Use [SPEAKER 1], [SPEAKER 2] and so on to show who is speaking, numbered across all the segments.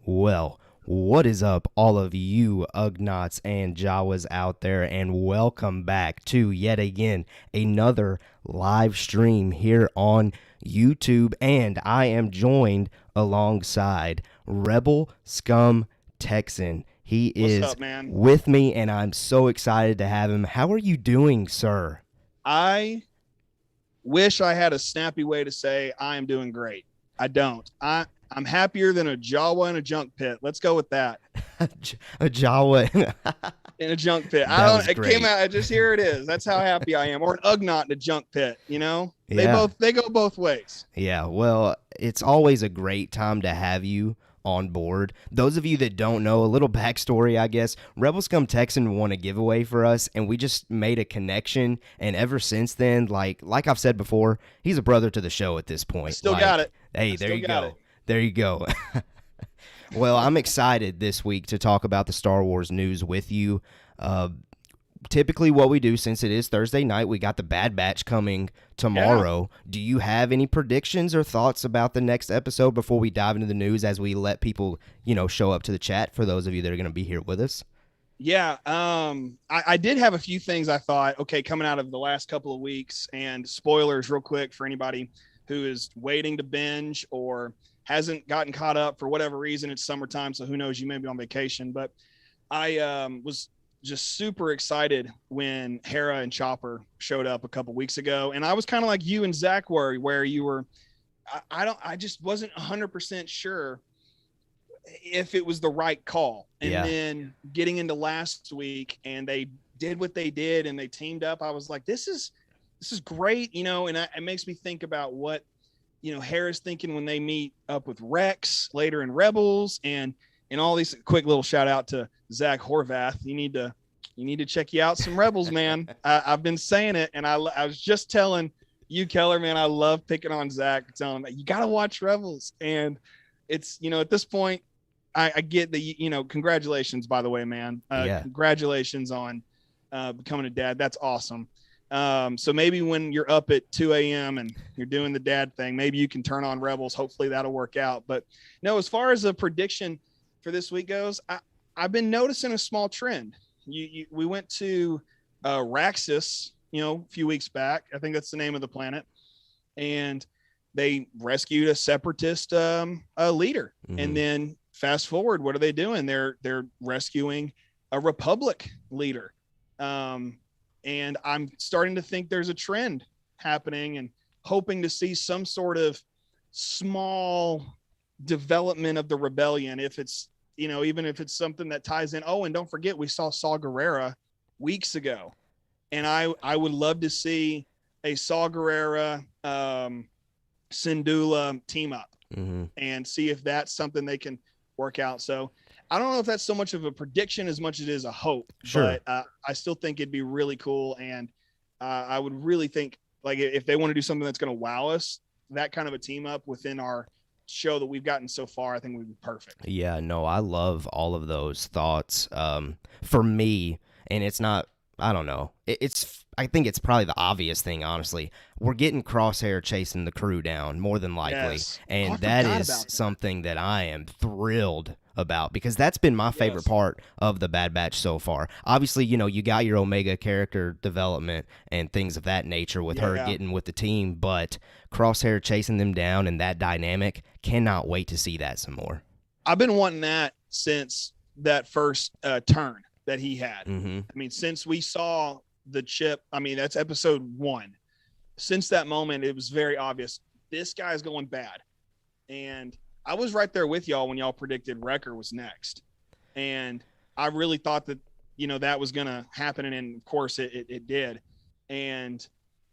[SPEAKER 1] Well, what is up, all of you Ugnots and Jawas out there, and welcome back to yet again another live stream here on YouTube. And I am joined alongside Rebel Scum Texan. He
[SPEAKER 2] What's
[SPEAKER 1] is
[SPEAKER 2] up, man?
[SPEAKER 1] with me, and I'm so excited to have him. How are you doing, sir?
[SPEAKER 2] I wish I had a snappy way to say I am doing great. I don't. I'm happier than a Jawa in a junk pit. Let's go with that.
[SPEAKER 1] A Jawa.
[SPEAKER 2] In a junk pit. I
[SPEAKER 1] That
[SPEAKER 2] don't
[SPEAKER 1] was
[SPEAKER 2] it came
[SPEAKER 1] great.
[SPEAKER 2] out, just here it is. That's how happy I am. Or an Ugnaught in a junk pit, you know?
[SPEAKER 1] Yeah.
[SPEAKER 2] They go both ways.
[SPEAKER 1] Yeah, well, it's always a great time to have you on board. Those of you that don't know, a little backstory, I guess. Rebel Scum Texan won a giveaway for us, and we just made a connection. And ever since then, like I've said before, he's a brother to the show at this point.
[SPEAKER 2] Still got it.
[SPEAKER 1] Hey, there
[SPEAKER 2] Still
[SPEAKER 1] you
[SPEAKER 2] got
[SPEAKER 1] go.
[SPEAKER 2] it.
[SPEAKER 1] There you go. Well, I'm excited this week to talk about the Star Wars news with you. Typically what we do, since it is Thursday night, we got the Bad Batch coming tomorrow. Yeah. Do you have any predictions or thoughts about the next episode before we dive into the news, as we let people, show up to the chat, for those of you that are going to be here with us?
[SPEAKER 2] Yeah, I did have a few things I thought, okay, coming out of the last couple of weeks, and spoilers real quick for anybody who is waiting to binge or hasn't gotten caught up for whatever reason. It's summertime, so who knows, you may be on vacation. But I was just super excited when Hera and Chopper showed up a couple weeks ago. And I was kind of like you and Zach were, where you were, I just wasn't 100% sure if it was the right call. And then getting into last week, and they did what they did and they teamed up. I was like, this is great, and it makes me think about what, Hera's thinking when they meet up with Rex later in Rebels, and all these. Quick little shout out to Zach Horvath. You need to check you out some Rebels, man. I've been saying it, and I was just telling you, Keller, man, I love picking on Zach, telling him, you got to watch Rebels. And it's, at this point, I get the, congratulations, by the way, man. Congratulations on becoming a dad. That's awesome. So maybe when you're up at 2 a.m. and you're doing the dad thing, maybe you can turn on Rebels. Hopefully that'll work out. But no, as far as a prediction for this week goes, I've been noticing a small trend. We went to Raxus, a few weeks back. I think that's the name of the planet. And they rescued a separatist leader. Mm-hmm. And then fast forward, what are they doing? They're rescuing a Republic leader. And I'm starting to think there's a trend happening, and hoping to see some sort of small development of the rebellion. If it's, even if it's something that ties in. Oh, and don't forget, we saw Saw Gerrera weeks ago. And I would love to see a Saw Gerrera, Syndulla team up, and see if that's something they can work out. So I don't know if that's so much of a prediction as much as it is a hope.
[SPEAKER 1] Sure.
[SPEAKER 2] But I still think it'd be really cool. And I would really think, like, if they want to do something that's going to wow us, that kind of a team up within our show that we've gotten so far, I think would be perfect.
[SPEAKER 1] Yeah, no, I love all of those thoughts. For me, and it's not, I don't know, I think it's probably the obvious thing, honestly. We're getting Crosshair chasing the crew down, more than likely.
[SPEAKER 2] Yes.
[SPEAKER 1] And that is something that I am thrilled about, because that's been my favorite part of the Bad Batch so far. Obviously, you got your Omega character development and things of that nature with her getting with the team, but Crosshair chasing them down and that dynamic, cannot wait to see that some more.
[SPEAKER 2] I've been wanting that since that first turn that he had.
[SPEAKER 1] Mm-hmm.
[SPEAKER 2] I mean, since we saw the chip, that's episode 1. Since that moment, it was very obvious this guy's going bad. And I was right there with y'all when y'all predicted Wrecker was next. And I really thought that, that was going to happen. And of course it did. And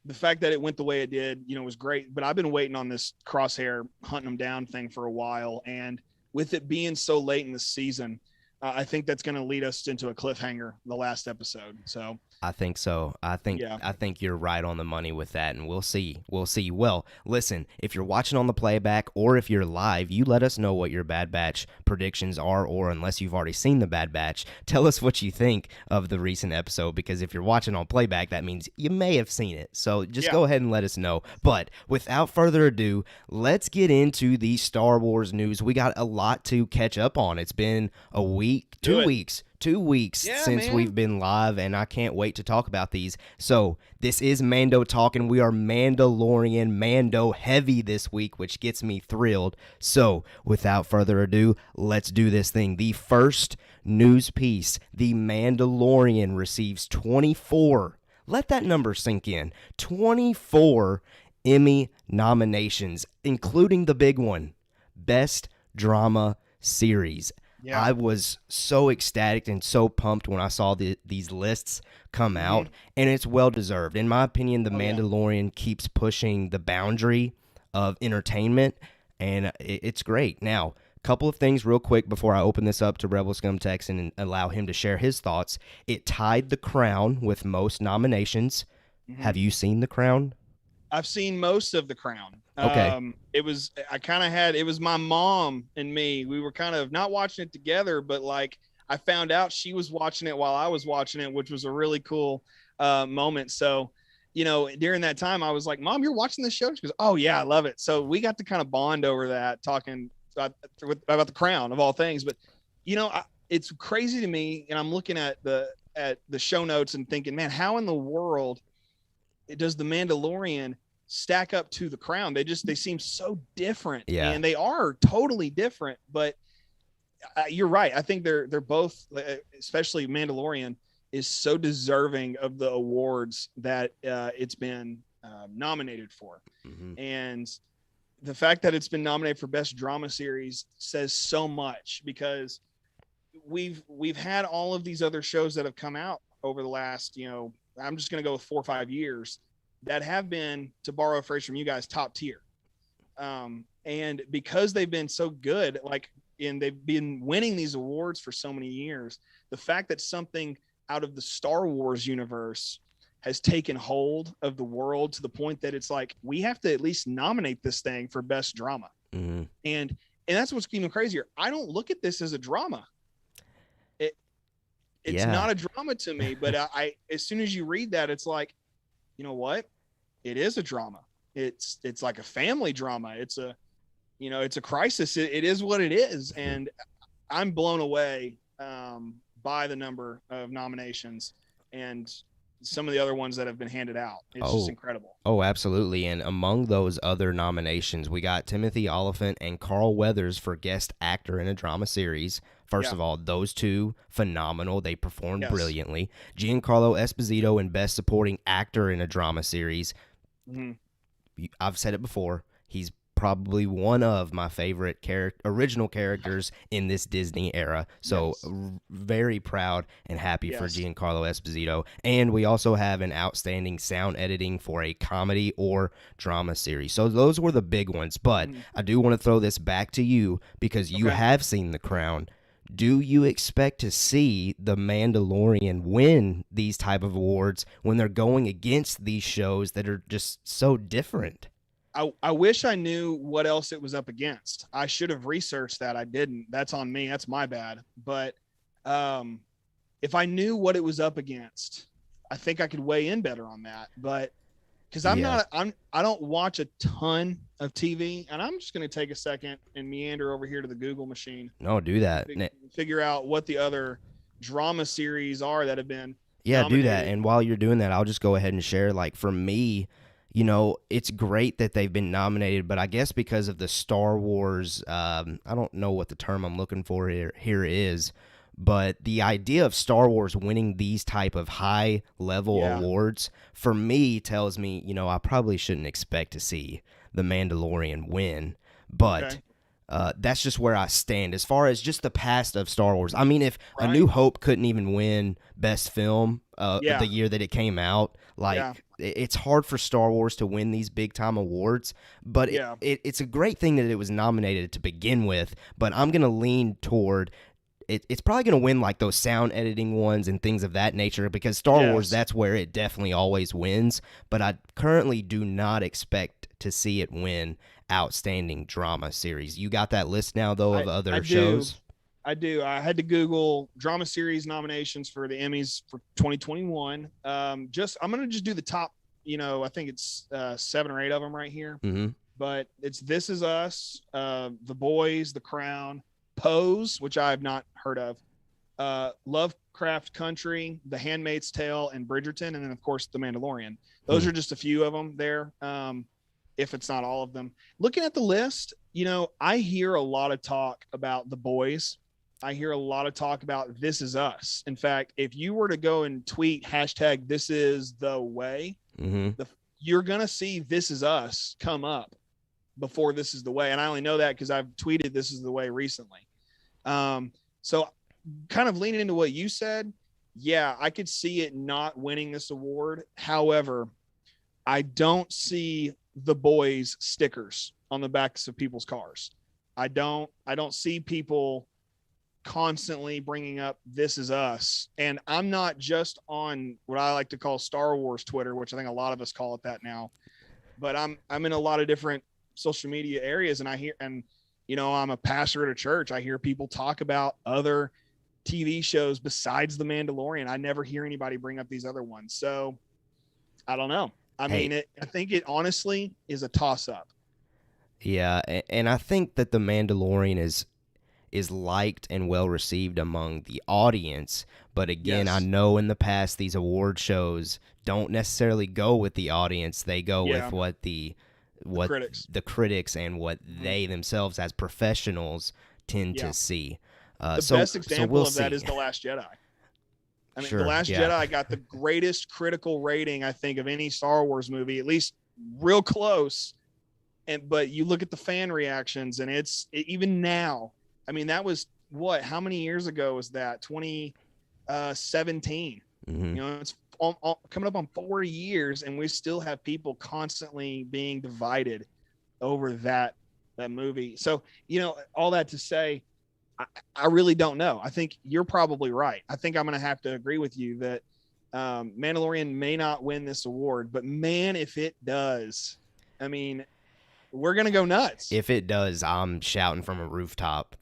[SPEAKER 2] the fact that it went the way it did, was great. But I've been waiting on this Crosshair hunting them down thing for a while. And with it being so late in the season, I think that's going to lead us into a cliffhanger the last episode. So
[SPEAKER 1] I think so.
[SPEAKER 2] Yeah.
[SPEAKER 1] I think you're right on the money with that, and we'll see. We'll see. Well, listen, if you're watching on the playback or if you're live, you let us know what your Bad Batch predictions are, or unless you've already seen the Bad Batch, tell us what you think of the recent episode, because if you're watching on playback, that means you may have seen it. So just go ahead and let us know. But without further ado, let's get into the Star Wars news. We got a lot to catch up on. It's been a week, 2 weeks. 2 weeks since we've been live, and I can't wait to talk about these. So this is Mando talking. We are Mandalorian Mando heavy this week, which gets me thrilled. So without further ado, let's do this thing. The first news piece: The Mandalorian receives 24. Let that number sink in. 24 Emmy nominations, including the big one, Best Drama Series. Yeah. I was so ecstatic and so pumped when I saw these lists come out, and it's well-deserved. In my opinion, The Mandalorian keeps pushing the boundary of entertainment, and it's great. Now, a couple of things real quick before I open this up to Rebel Scum Texan and allow him to share his thoughts. It tied The Crown with most nominations. Have you seen The Crown?
[SPEAKER 2] I've seen most of The Crown.
[SPEAKER 1] Okay.
[SPEAKER 2] It was my mom and me. We were kind of not watching it together, but like I found out she was watching it while I was watching it, which was a really cool moment. So, during that time I was like, Mom, you're watching this show? She goes, oh yeah, I love it. So we got to kind of bond over that, talking about The Crown of all things. But, it's crazy to me. And I'm looking at the show notes and thinking, man, how in the world does The Mandalorian stack up to The Crown? They seem so different.
[SPEAKER 1] Yeah.
[SPEAKER 2] And they are totally different, but you're right. I think they're both, especially Mandalorian, is so deserving of the awards that it's been nominated for. And the fact that it's been nominated for Best Drama Series says so much, because we've had all of these other shows that have come out over the last, I'm just going to go with 4 or 5 years, that have been, to borrow a phrase from you guys, top tier. And because they've been so good, and they've been winning these awards for so many years, the fact that something out of the Star Wars universe has taken hold of the world to the point that it's like, we have to at least nominate this thing for Best Drama. And that's what's even crazier. I don't look at this as a drama. It's not a drama to me, but I as soon as you read that, it's like, you know what? It is a drama. It's like a family drama. It's a crisis. It is what it is. And I'm blown away by the number of nominations and some of the other ones that have been handed out. It's just incredible. Oh, absolutely. And among those other nominations, we got Timothy Olyphant and Carl Weathers for Guest Actor in a Drama Series. First of all, those two, phenomenal. They performed brilliantly. Giancarlo Esposito in Best Supporting Actor in a Drama Series. I've said it before. He's probably one of my favorite original characters in this Disney era. So very proud and happy for Giancarlo Esposito. And we also have an outstanding sound editing for a comedy or drama series. So those were the big ones. But I do want to throw this back to you, because you have seen The Crown. Do you expect to see The Mandalorian win these type of awards when they're going against these shows that are just so different? I wish I knew what else it was up against. I should have researched that. I didn't. That's on me. That's my bad. But if I knew what it was up against, I think I could weigh in better on that. But because I don't watch a ton of TV, and I'm just going to take a second and meander over here to the Google machine. No, do that. Figure out what the other drama series are that have been nominated. Do that. And while you're doing that, I'll just go ahead and share, for me, it's great that they've been nominated, but I guess because of the Star Wars, I don't know what the term I'm looking for here is, but the idea of Star Wars winning these type of high-level awards, for me, tells me, I probably shouldn't expect to see The Mandalorian win, but that's just where I stand as far as just the past of Star Wars. I mean, if A New Hope couldn't even win Best Film the year that it came out, it's hard for Star Wars to win these big-time awards, but it's a great thing that it was nominated to begin with, but I'm going to lean toward
[SPEAKER 1] it's probably going to win like those sound editing ones and things of that nature, because Star Wars, that's where it definitely always wins. But I currently do not expect to see it win Outstanding Drama Series. You got that list now, though, of other shows?
[SPEAKER 2] I do. I had to Google drama series nominations for the Emmys for 2021. I'm going to just do the top, I think it's 7 or 8 of them right here.
[SPEAKER 1] Mm-hmm.
[SPEAKER 2] But it's This Is Us, The Boys, The Crown, Pose, which I have not heard of, Lovecraft Country, The Handmaid's Tale, and Bridgerton, and then, of course, The Mandalorian. Those are just a few of them there, if it's not all of them. Looking at the list, I hear a lot of talk about The Boys. I hear a lot of talk about This Is Us. In fact, if you were to go and tweet hashtag This Is The Way, you're going to see This Is Us come up before This Is The Way. And I only know that because I've tweeted This Is The Way recently. So kind of leaning into what you said, yeah, I could see it not winning this award. However, I don't see The Boys stickers on the backs of people's cars. I don't see people constantly bringing up This Is Us. And I'm not just on what I like to call Star Wars Twitter, which I think a lot of us call it that now, but I'm in a lot of different social media areas, and I hear, and I'm a pastor at a church. I hear people talk about other TV shows besides The Mandalorian. I never hear anybody bring up these other ones. So I don't know. I think it honestly is a toss up.
[SPEAKER 1] Yeah. And I think that The Mandalorian is liked and well received among the audience. But again, I know in the past these award shows don't necessarily go with the audience. They go with what the critics and what they themselves as professionals tend to see.
[SPEAKER 2] The best example of that is The Last Jedi. I mean, The Last Jedi got the greatest critical rating, I think, of any Star Wars movie, at least real close. But you look at the fan reactions, and even now, I mean, that was how many years ago was that? 2017. It's coming up on 4 years, and we still have people constantly being divided over that movie. So, all that to say, I really don't know. I think you're probably right. I think I'm going to have to agree with you that Mandalorian may not win this award, but man, if it does, I mean, we're going to go nuts.
[SPEAKER 1] If it does, I'm shouting from a rooftop.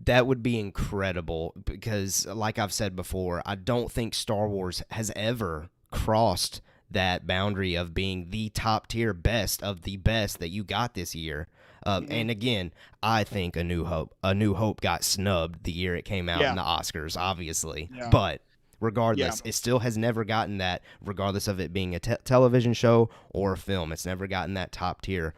[SPEAKER 1] That would be incredible, because like I've said before, I don't think Star Wars has ever crossed that boundary of being the top tier best of the best that you got this year. And again, I think A New Hope got snubbed the year it came out in the Oscars, obviously. Yeah. But regardless, it still has never gotten that, regardless of it being a television show or a film. It's never gotten that top tier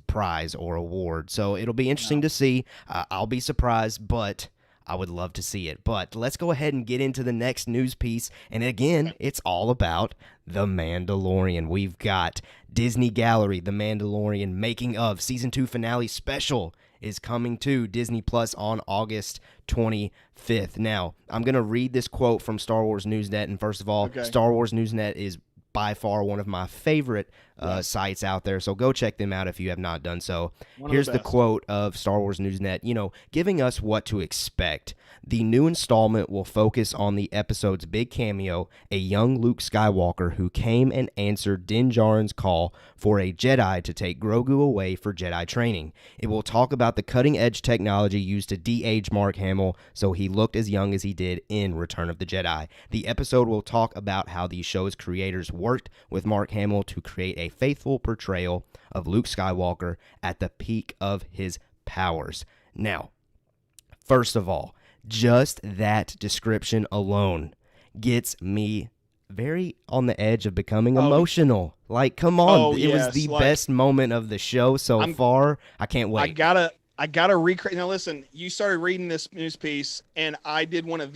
[SPEAKER 1] prize or award. So it'll be interesting to see. I'll be surprised, but I would love to see it. But let's go ahead and get into the next news piece. And again, it's all about The Mandalorian. We've got Disney Gallery, The Mandalorian making of Season 2 finale special is coming to Disney Plus on August 25th. Now, I'm going to read this quote from Star Wars Newsnet. And first of all, Star Wars Newsnet is by far one of my favorite sites out there, so go check them out if you have not done so. Here's the quote of Star Wars Newsnet, giving us what to expect. The new installment will focus on the episode's big cameo, a young Luke Skywalker who came and answered Din Djarin's call for a Jedi to take Grogu away for Jedi training. It will talk about the cutting-edge technology used to de-age Mark Hamill so he looked as young as he did in Return of the Jedi. The episode will talk about how the show's creators worked with Mark Hamill to create a faithful portrayal of Luke Skywalker at the peak of his powers. Now, first of all, just that description alone gets me very on the edge of becoming emotional. Like, come on. It was the best moment of the show so far. I can't wait.
[SPEAKER 2] I gotta recreate. Now, listen, you started reading this news piece, and I did one of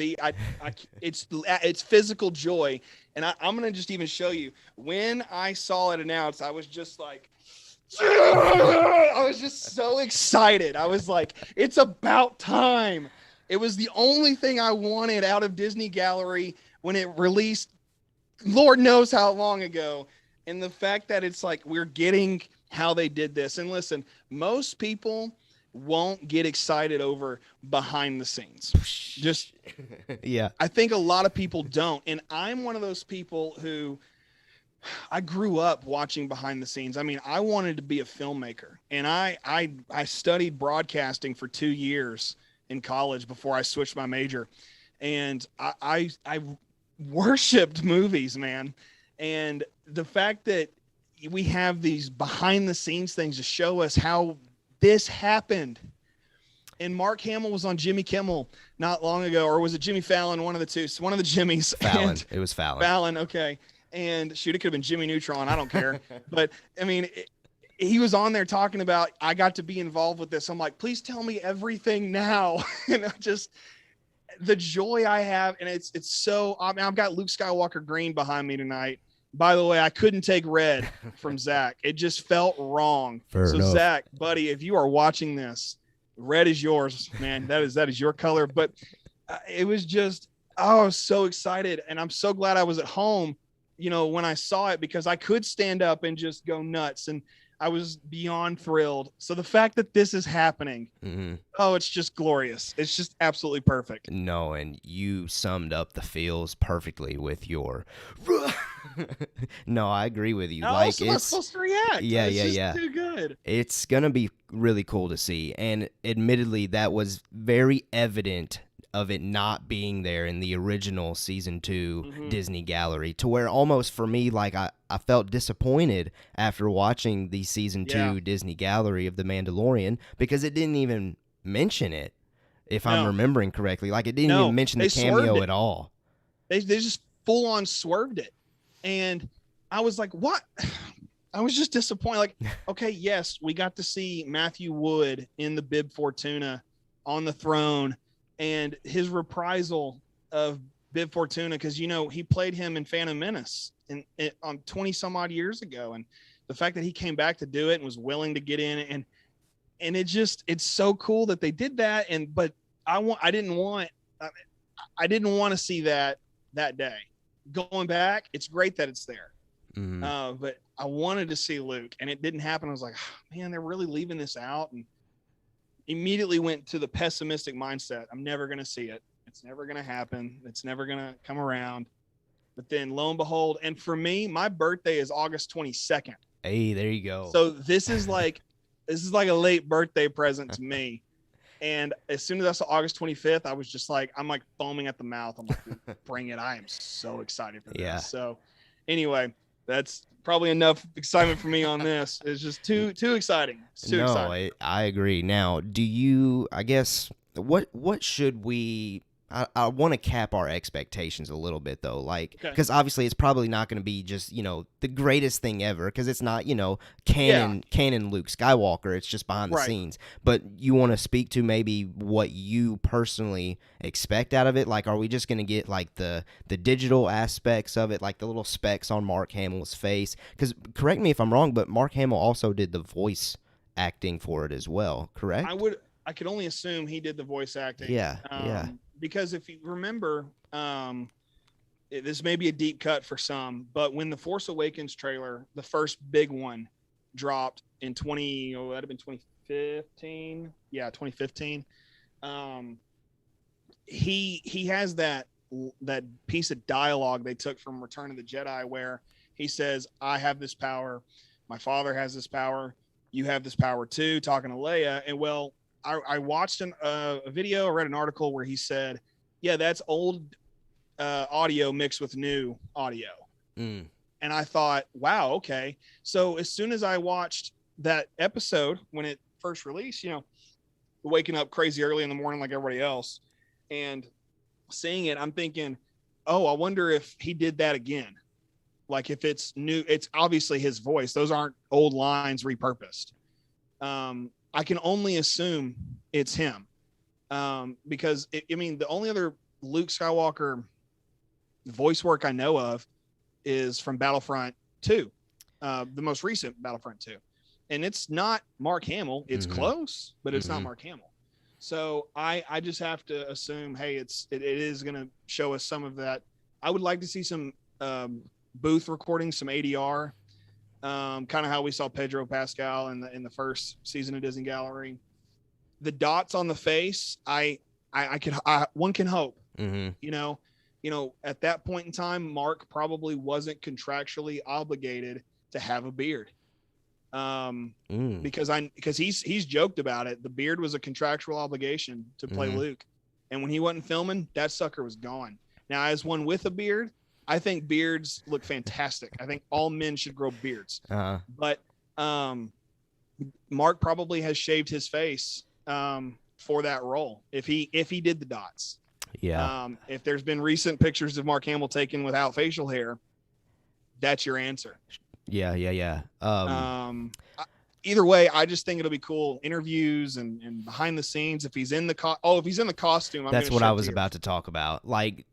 [SPEAKER 2] it's physical joy, and I'm gonna just even show you. When I saw it announced, I was just like, I was just so excited. I was like, it's about time. It was the only thing I wanted out of Disney Gallery when it released, Lord knows how long ago. And the fact that it's like we're getting how they did this. And listen, most people won't get excited over behind the scenes. Just,
[SPEAKER 1] Yeah.
[SPEAKER 2] I think a lot of people don't. And I'm one of those people who I grew up watching behind the scenes. I mean, I wanted to be a filmmaker, and I studied broadcasting for 2 years in college before I switched my major. And I worshipped movies, man. And the fact that we have these behind the scenes things to show us how this happened. And Mark Hamill was on Jimmy Kimmel not long ago, or was it Jimmy Fallon? One of the two, one of the Jimmys.
[SPEAKER 1] Fallon. It was Fallon.
[SPEAKER 2] Fallon. Okay. And shoot, it could have been Jimmy Neutron. I don't care. But I mean, he was on there talking about, I got to be involved with this. I'm like, please tell me everything now. And I just, the joy I have. And it's so, I mean, I've got Luke Skywalker green behind me tonight. By the way, I couldn't take red from Zach. It just felt wrong.
[SPEAKER 1] Fair enough.
[SPEAKER 2] Zach, buddy, if you are watching this, red is yours, man. That is your color. But it was just, oh, I was so excited. And I'm so glad I was at home, you know, when I saw it, because I could stand up and just go nuts. And I was beyond thrilled. So the fact that this is happening, oh, it's just glorious. It's just absolutely perfect.
[SPEAKER 1] No, and you summed up the feels perfectly with your. No, I agree with you.
[SPEAKER 2] How
[SPEAKER 1] like,
[SPEAKER 2] else am I supposed to react?
[SPEAKER 1] Yeah,
[SPEAKER 2] it's
[SPEAKER 1] yeah.
[SPEAKER 2] Too good.
[SPEAKER 1] It's gonna be really cool to see, and admittedly, that was very evident of it not being there in the original season 2 Disney Gallery, to where almost for me, like I felt disappointed after watching the season 2 Disney Gallery of The Mandalorian, because it didn't even mention it, if I'm remembering correctly. Like, it didn't even mention the cameo at all.
[SPEAKER 2] They just full on swerved it. And I was like, what? I was just disappointed. Like, okay, yes, we got to see Matthew Wood in the Bib Fortuna on the throne, and his reprisal of Bib Fortuna, because, you know, he played him in Phantom Menace on 20 some odd years ago. And the fact that he came back to do it and was willing to get in, and it's so cool that they did that. But I didn't want to see that day. Going back, it's great that it's there. But I wanted to see Luke, and it didn't happen. I was like, oh, man, they're really leaving this out. And immediately went to the pessimistic mindset. I'm never going to see it. It's never going to happen. It's never going to come around. But then lo and behold, and for me, my birthday is August 22nd.
[SPEAKER 1] Hey, there you go.
[SPEAKER 2] So this is like a late birthday present to me. And as soon as I saw August 25th, I was just like, I'm like foaming at the mouth. I'm like, bring it. I am so excited for this.
[SPEAKER 1] Yeah.
[SPEAKER 2] So anyway, that's probably enough excitement for me on this. It's just too exciting. It's too exciting.
[SPEAKER 1] I agree. Now, I guess, what should we, I want to cap our expectations a little bit, though, like, because obviously it's probably not going to be just, you know, the greatest thing ever, because it's not, you know, canon Luke Skywalker. It's just behind the scenes. But you want to speak to maybe what you personally expect out of it? Like, are we just going to get, like, the digital aspects of it, like the little specks on Mark Hamill's face? Because, correct me if I'm wrong, but Mark Hamill also did the voice acting for it as well, correct?
[SPEAKER 2] I could only assume he did the voice acting.
[SPEAKER 1] Yeah.
[SPEAKER 2] Because if you remember, this may be a deep cut for some, but when the Force Awakens trailer, the first big one, dropped in that'd have been 2015. Yeah, 2015. He has that piece of dialogue they took from Return of the Jedi where he says, I have this power, my father has this power, you have this power too, talking to Leia. And well, I watched a video, I read an article where he said, yeah, that's old audio mixed with new audio. And I thought, wow, okay. So as soon as I watched that episode, when it first released, you know, waking up crazy early in the morning like everybody else and seeing it, I'm thinking, oh, I wonder if he did that again. Like if it's new, it's obviously his voice. Those aren't old lines repurposed. I can only assume it's him. Because the only other Luke Skywalker voice work I know of is from Battlefront 2, the most recent Battlefront 2. And it's not Mark Hamill. It's close, but it's not Mark Hamill. So I just have to assume, hey, it is going to show us some of that. I would like to see some booth recordings, some ADR, kind of how we saw Pedro Pascal in the first season of Disney Gallery. the dots on the face, one can hope.
[SPEAKER 1] Mm-hmm.
[SPEAKER 2] At that point in time, Mark probably wasn't contractually obligated to have a beard. Because he's joked about it. The beard was a contractual obligation to play Luke. And when he wasn't filming, that sucker was gone. Now, as one with a beard, I think beards look fantastic. I think all men should grow beards. But Mark probably has shaved his face for that role if he did the dots.
[SPEAKER 1] Yeah.
[SPEAKER 2] If there's been recent pictures of Mark Hamill taken without facial hair, that's your answer.
[SPEAKER 1] Yeah.
[SPEAKER 2] Either way, I just think it'll be cool. Interviews and behind the scenes. If he's in the costume,
[SPEAKER 1] that's what I was about to talk about.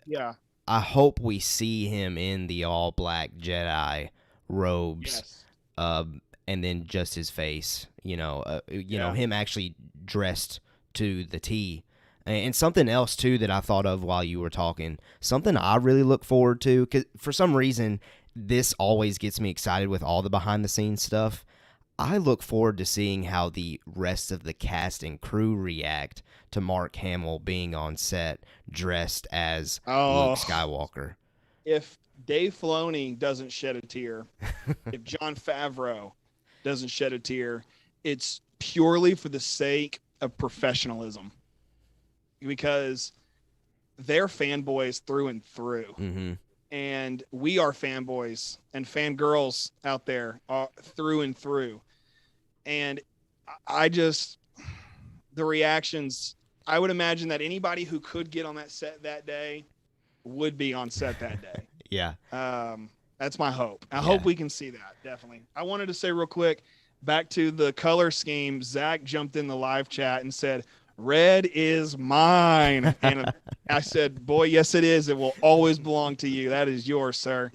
[SPEAKER 2] Yeah.
[SPEAKER 1] I hope we see him in the all black Jedi robes, and then just his face. Him actually dressed to the T. And something else too that I thought of while you were talking, something I really look forward to, because for some reason this always gets me excited with all the behind the scenes stuff. I look forward to seeing how the rest of the cast and crew react to Mark Hamill being on set dressed as Luke Skywalker.
[SPEAKER 2] If Dave Filoni doesn't shed a tear, if Jon Favreau doesn't shed a tear, it's purely for the sake of professionalism, because they're fanboys through and through.
[SPEAKER 1] Mm-hmm.
[SPEAKER 2] And we are fanboys and fangirls out there through and through. And the reactions, I would imagine that anybody who could get on that set that day would be on set that day.
[SPEAKER 1] Yeah.
[SPEAKER 2] That's my hope. I hope we can see that. Definitely. I wanted to say real quick, back to the color scheme, Zach jumped in the live chat and said, "Red is mine." And I said, "Boy, yes, it is. It will always belong to you. That is yours, sir."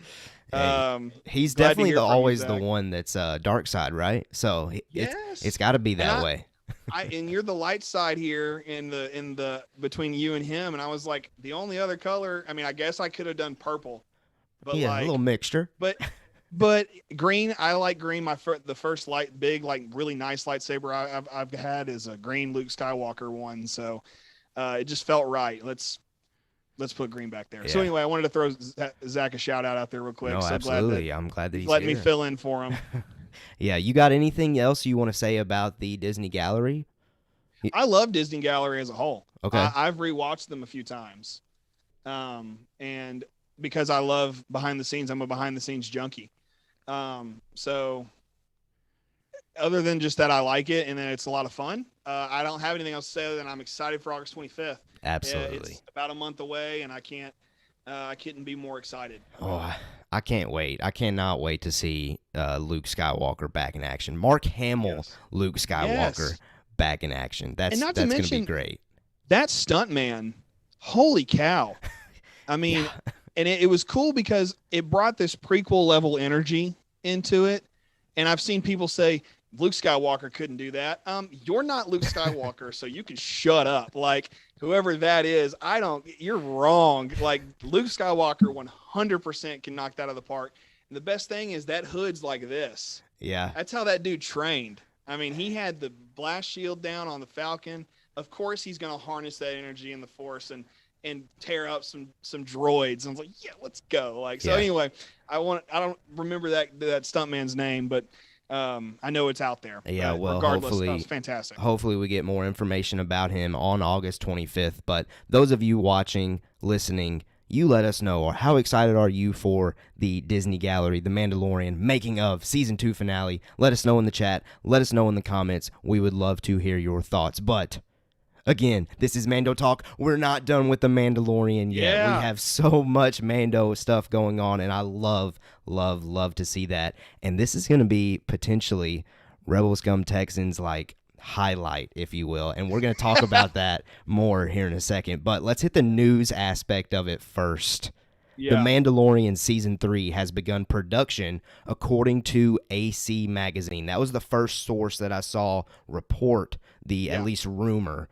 [SPEAKER 1] Hey, he's definitely always the one that's dark side, right? So it's got to be that way.
[SPEAKER 2] And you're the light side here in the between you and him. And I was like, the only other color. I mean, I guess I could have done purple, but
[SPEAKER 1] a little mixture.
[SPEAKER 2] But green, I like green. The first big, really nice lightsaber I've had is a green Luke Skywalker one. So it just felt right. Let's put green back there. Yeah. So anyway, I wanted to throw Zach a shout out there real quick.
[SPEAKER 1] No,
[SPEAKER 2] so
[SPEAKER 1] absolutely. I'm glad that he's
[SPEAKER 2] let
[SPEAKER 1] here.
[SPEAKER 2] me fill in for him.
[SPEAKER 1] Yeah. You got anything else you want to say about the Disney Gallery?
[SPEAKER 2] I love Disney Gallery as a whole.
[SPEAKER 1] Okay.
[SPEAKER 2] I've rewatched them a few times. And because I love behind the scenes, I'm a behind the scenes junkie. So other than just that, I like it and then it's a lot of fun. I don't have anything else to say other than I'm excited for August 25th.
[SPEAKER 1] Absolutely.
[SPEAKER 2] It's about a month away and I couldn't be more excited.
[SPEAKER 1] I can't wait. I cannot wait to see Luke Skywalker back in action. Mark Hamill, Luke Skywalker back in action. That's going to be great.
[SPEAKER 2] That stuntman, holy cow. I mean, and it was cool because it brought this prequel level energy into it. And I've seen people say Luke Skywalker couldn't do that. You're not Luke Skywalker, so you can shut up. Like whoever that is, you're wrong. Like Luke Skywalker 100% can knock that out of the park. And the best thing is that hood's like this.
[SPEAKER 1] Yeah.
[SPEAKER 2] That's how that dude trained. I mean, he had the blast shield down on the Falcon. Of course he's going to harness that energy in the Force and tear up some droids. And I was like, yeah, let's go. Anyway, I don't remember that stuntman's name, but I know it's out there.
[SPEAKER 1] Yeah, well,
[SPEAKER 2] regardless, that was fantastic.
[SPEAKER 1] Hopefully we get more information about him on August 25th. But those of you watching, listening, you let us know. Or how excited are you for the Disney Gallery, The Mandalorian, making of Season 2 finale? Let us know in the chat. Let us know in the comments. We would love to hear your thoughts. But again, this is Mando Talk. We're not done with The Mandalorian yet.
[SPEAKER 2] Yeah.
[SPEAKER 1] We have so much Mando stuff going on, and I love to see that. And this is going to be potentially Rebel Scum Texans highlight, if you will. And we're going to talk about that more here in a second. But let's hit the news aspect of it first. Yeah. The Mandalorian Season 3 has begun production, according to AC Magazine. That was the first source that I saw report at least rumor,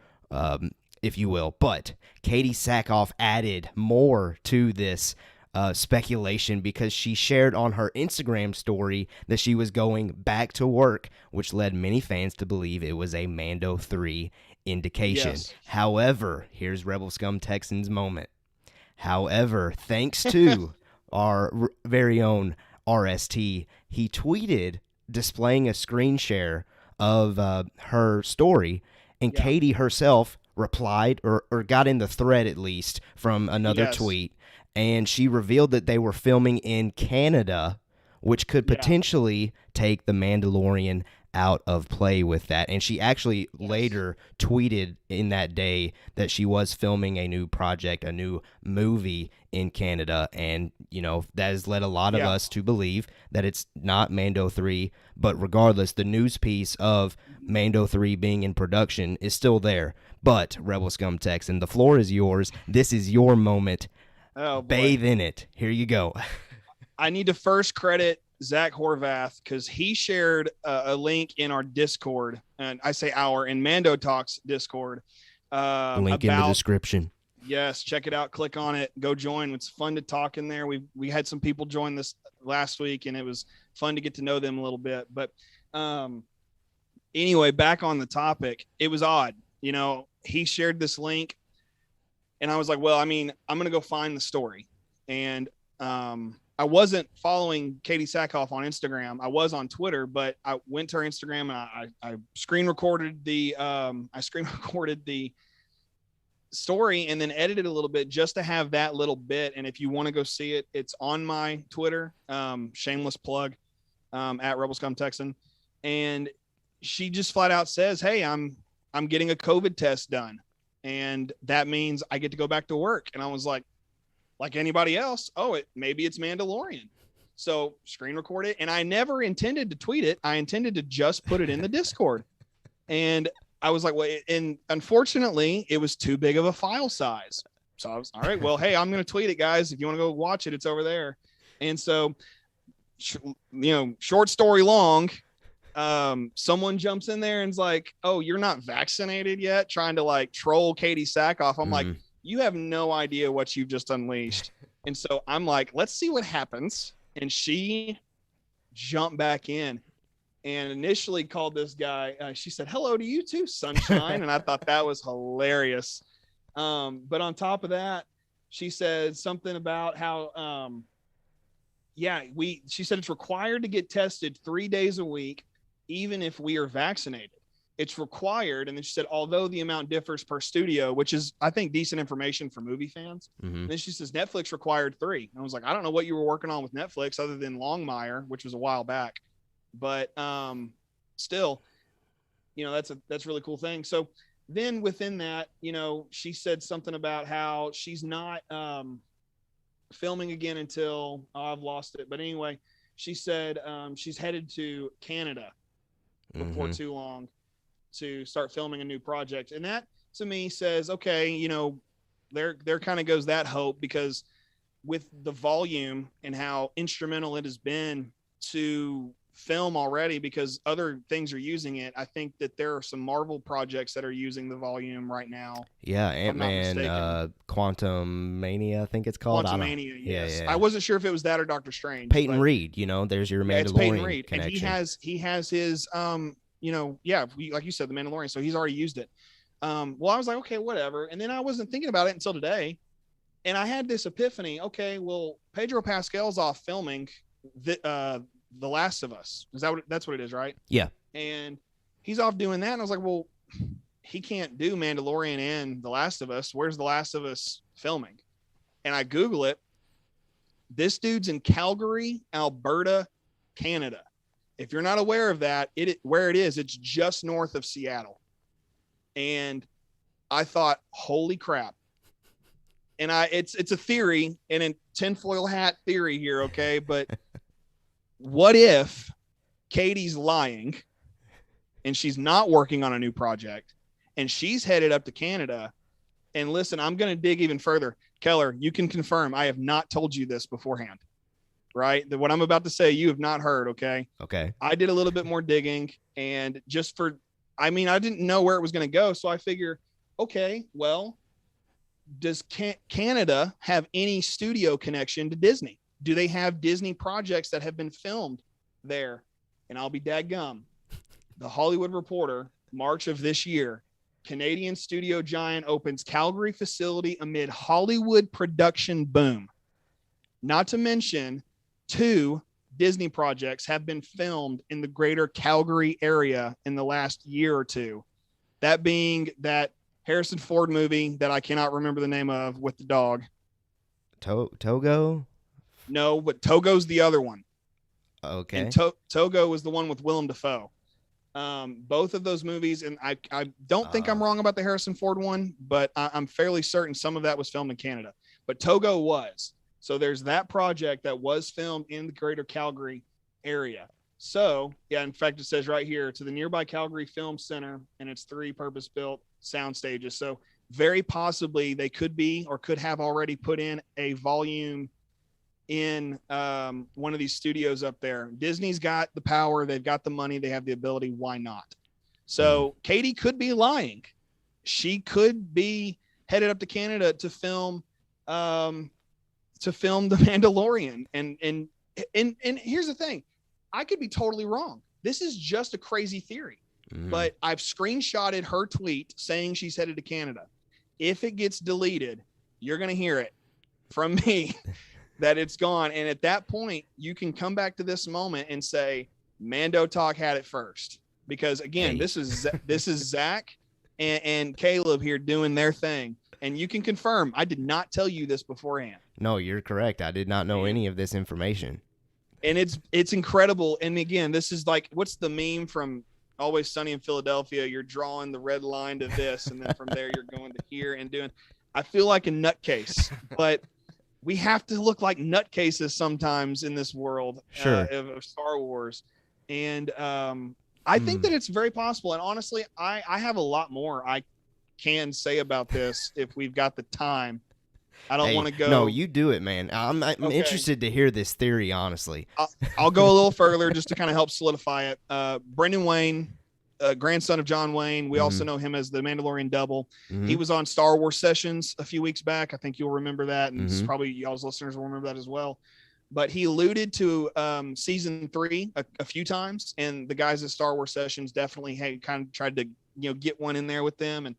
[SPEAKER 1] if you will. But Katie Sackhoff added more to this speculation because she shared on her Instagram story that she was going back to work, which led many fans to believe it was a Mando 3 indication.
[SPEAKER 2] Yes.
[SPEAKER 1] However, here's Rebel Scum Texans moment. However, thanks to our very own RST, he tweeted displaying a screen share of her story, and
[SPEAKER 2] Yeah.
[SPEAKER 1] Katie herself replied or got in the thread at least from another
[SPEAKER 2] Yes.
[SPEAKER 1] tweet, and she revealed that they were filming in Canada, which could
[SPEAKER 2] Yeah.
[SPEAKER 1] potentially take The Mandalorian out of play with that. And she actually later tweeted in that day that she was filming a new project, a new movie in Canada. And, you know, that has led a lot of us to believe that it's not Mando 3. But regardless, the news piece of Mando 3 being in production is still there. But, Rebel Scum Texan, the floor is yours. This is your moment.
[SPEAKER 2] Oh, boy.
[SPEAKER 1] Bathe in it. Here you go.
[SPEAKER 2] I need to first credit Zach Horvath because he shared a link in our Discord, and I say our in Mando Talks Discord.
[SPEAKER 1] Link in the description.
[SPEAKER 2] Yes, check it out. Click on it. Go join. It's fun to talk in there. We had some people join this last week, and it was fun to get to know them a little bit. But anyway, back on the topic, it was odd. You know, he shared this link, and I was like, well, I mean, I'm going to go find the story. And I wasn't following Katie Sackhoff on Instagram. I was on Twitter, but I went to her Instagram and I screen recorded the story and then edited a little bit just to have that little bit. And if you want to go see it, it's on my Twitter, shameless plug, at Rebel Scum Texan. And she just flat out says, hey, I'm getting a COVID test done. And that means I get to go back to work. And I was like anybody else, maybe it's Mandalorian. So screen record it. And I never intended to tweet it. I intended to just put it in the Discord. And I was like, well, and unfortunately it was too big of a file size. So I was, all right, well, hey, I'm going to tweet it, guys. If you want to go watch it, it's over there. And so, short story long, someone jumps in there and's like, oh, you're not vaccinated yet, trying to like troll Katie Sackhoff. I'm like, you have no idea what you've just unleashed. And so I'm like, let's see what happens. And she jumped back in and initially called this guy. She said, hello to you too, sunshine. And I thought that was hilarious. But on top of that, she said something about how, she said it's required to get tested 3 days a week, even if we are vaccinated. It's required. And then she said, although the amount differs per studio, which is, I think, decent information for movie fans. And then she says, Netflix required 3. And I was like, I don't know what you were working on with Netflix other than Longmire, which was a while back. But still, that's a really cool thing. So then within that, she said something about how she's not filming again until I've lost it. But anyway, she said she's headed to Canada before too long to start filming a new project. And that to me says, okay, there kind of goes that hope, because with the volume and how instrumental it has been to film already, because other things are using it. I think that there are some Marvel projects that are using the volume right now.
[SPEAKER 1] Yeah, Ant-Man, Quantum Mania, I think it's called.
[SPEAKER 2] Quantum Mania, yes.
[SPEAKER 1] Yeah.
[SPEAKER 2] I wasn't sure if it was that or Doctor Strange.
[SPEAKER 1] Peyton Reed, there's your Mandalorian
[SPEAKER 2] it's Peyton Reed,
[SPEAKER 1] connection.
[SPEAKER 2] And he has his like you said, the Mandalorian, so he's already used it. Well, I was like, okay, whatever. And then I wasn't thinking about it until today, and I had this epiphany. Okay, well, Pedro Pascal's off filming the Last of Us. That's what it is, right?
[SPEAKER 1] Yeah.
[SPEAKER 2] And he's off doing that, and I was like, well, he can't do Mandalorian and The Last of Us. Where's The Last of Us filming? And I Google it. This dude's in Calgary, Alberta, Canada. If you're not aware of that, where it is, it's just north of Seattle. And I thought, holy crap. And it's a theory, and a tinfoil hat theory here, okay? But what if Katie's lying and she's not working on a new project and she's headed up to Canada? And listen, I'm going to dig even further. Keller, you can confirm I have not told you this beforehand. Right? That what I'm about to say, you have not heard. Okay. I did a little bit more digging, and I didn't know where it was going to go. So I figure, okay, well, does Canada have any studio connection to Disney? Do they have Disney projects that have been filmed there? And I'll be dadgum. The Hollywood Reporter, March of this year, Canadian studio giant opens Calgary facility amid Hollywood production boom. Not to mention, 2 Disney projects have been filmed in the greater Calgary area in the last year or two. That being that Harrison Ford movie that I cannot remember the name of with the dog.
[SPEAKER 1] Togo?
[SPEAKER 2] No, but Togo's the other one.
[SPEAKER 1] Okay.
[SPEAKER 2] And Togo was the one with Willem Dafoe. Both of those movies, and I don't think I'm wrong about the Harrison Ford one, but I'm fairly certain some of that was filmed in Canada. But Togo was. So there's that project that was filmed in the greater Calgary area. So, yeah, in fact, it says right here, to the nearby Calgary Film Center and its 3 purpose-built sound stages. So very possibly they could be or could have already put in a volume in one of these studios up there. Disney's got the power. They've got the money. They have the ability. Why not? So Katie could be lying. She could be headed up to Canada to film The Mandalorian. And here's the thing. I could be totally wrong. This is just a crazy theory, but I've screenshotted her tweet saying she's headed to Canada. If it gets deleted, you're going to hear it from me that it's gone. And at that point, you can come back to this moment and say, Mando Talk had it first. Because again, this is Zach and Caleb here doing their thing. And you can confirm, I did not tell you this beforehand.
[SPEAKER 1] No, you're correct. I did not know any of this information.
[SPEAKER 2] And it's incredible. And again, this is like, what's the meme from Always Sunny in Philadelphia? You're drawing the red line to this, and then from there you're going to here and doing. I feel like a nutcase, but we have to look like nutcases sometimes in this world of Star Wars. And I think that it's very possible. And honestly, I have a lot more I can say about this if we've got the time. I don't want to go.
[SPEAKER 1] No, you do it, man. I'm interested to hear this theory, honestly.
[SPEAKER 2] I'll go a little further just to kind of help solidify it. Brendan Wayne, grandson of John Wayne. We also know him as the Mandalorian double. He was on Star Wars Sessions a few weeks back. I think you'll remember that. And probably y'all's listeners will remember that as well. But he alluded to season 3 a few times. And the guys at Star Wars Sessions definitely had kind of tried to get one in there with them. And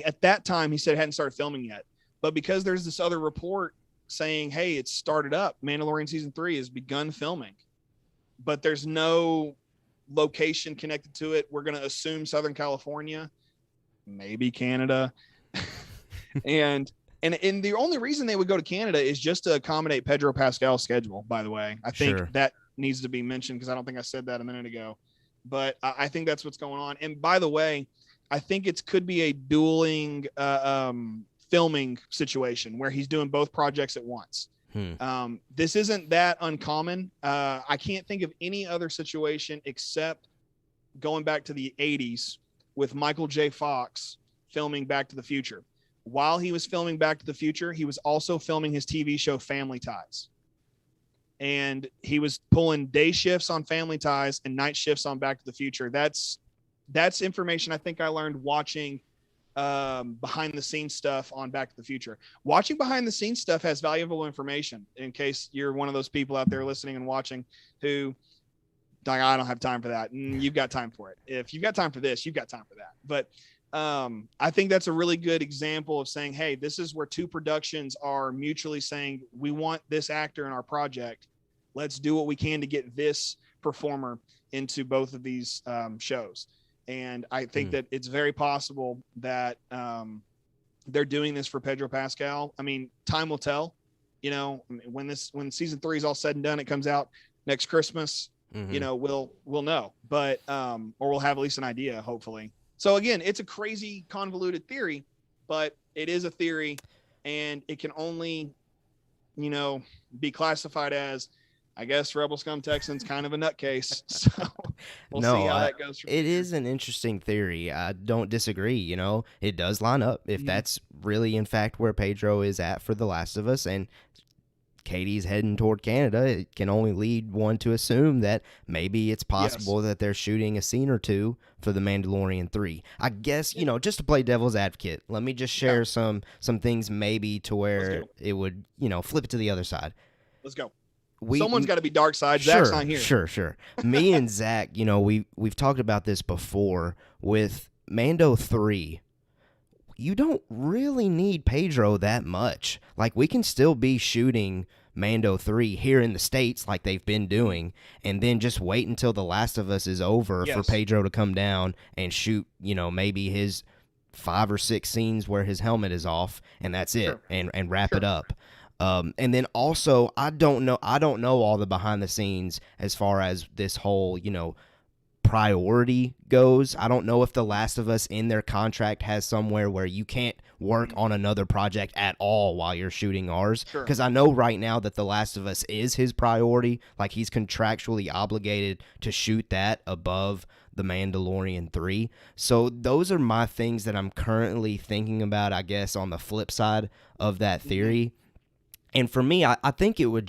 [SPEAKER 2] at that time, he said it hadn't started filming yet. But because there's this other report saying, hey, it's started up, Mandalorian season 3 has begun filming, but there's no location connected to it. We're going to assume Southern California, maybe Canada. and the only reason they would go to Canada is just to accommodate Pedro Pascal's schedule, by the way. I think that needs to be mentioned because I don't think I said that a minute ago, but I think that's what's going on. And by the way, I think it could be a dueling filming situation where he's doing both projects at once. This isn't that uncommon. I can't think of any other situation except going back to the 80s with Michael J. Fox filming Back to the Future. While he was filming Back to the Future, he was also filming his TV show Family Ties. And he was pulling day shifts on Family Ties and night shifts on Back to the Future. That's information I think I learned watching behind the scenes stuff on Back to the Future. Watching behind the scenes stuff has valuable information in case you're one of those people out there listening and watching who like, I don't have time for that. And you've got time for it. If you've got time for this, you've got time for that. But I think that's a really good example of saying, hey, this is where 2 productions are mutually saying, we want this actor in our project. Let's do what we can to get this performer into both of these shows. And I think that it's very possible that they're doing this for Pedro Pascal. I mean, time will tell, when season 3 is all said and done, it comes out next Christmas, we'll know, but, or we'll have at least an idea, hopefully. So again, it's a crazy convoluted theory, but it is a theory and it can only, be classified as, I guess, Rebel Scum Texan's kind of a nutcase. So we'll see how that goes.
[SPEAKER 1] It is an interesting theory. I don't disagree. It does line up if that's really, in fact, where Pedro is at for The Last of Us. And Katie's heading toward Canada, it can only lead one to assume that maybe it's possible that they're shooting a scene or two for The Mandalorian 3. I guess, just to play devil's advocate, let me just share some things maybe to where it would, flip it to the other side.
[SPEAKER 2] Let's go. Someone's got to be dark side.
[SPEAKER 1] Sure,
[SPEAKER 2] Zach's not here.
[SPEAKER 1] Sure. Me and Zach, we've talked about this before with Mando 3. You don't really need Pedro that much. Like, we can still be shooting Mando 3 here in the States like they've been doing, and then just wait until The Last of Us is over for Pedro to come down and shoot, maybe his 5 or 6 scenes where his helmet is off, and that's it, and wrap it up. And then also, I don't know all the behind the scenes as far as this whole, priority goes. I don't know if The Last of Us in their contract has somewhere where you can't work on another project at all while you're shooting ours. Because I know right now that The Last of Us is his priority. Like, he's contractually obligated to shoot that above The Mandalorian 3. So those are my things that I'm currently thinking about, I guess, on the flip side of that theory. And for me, I think it would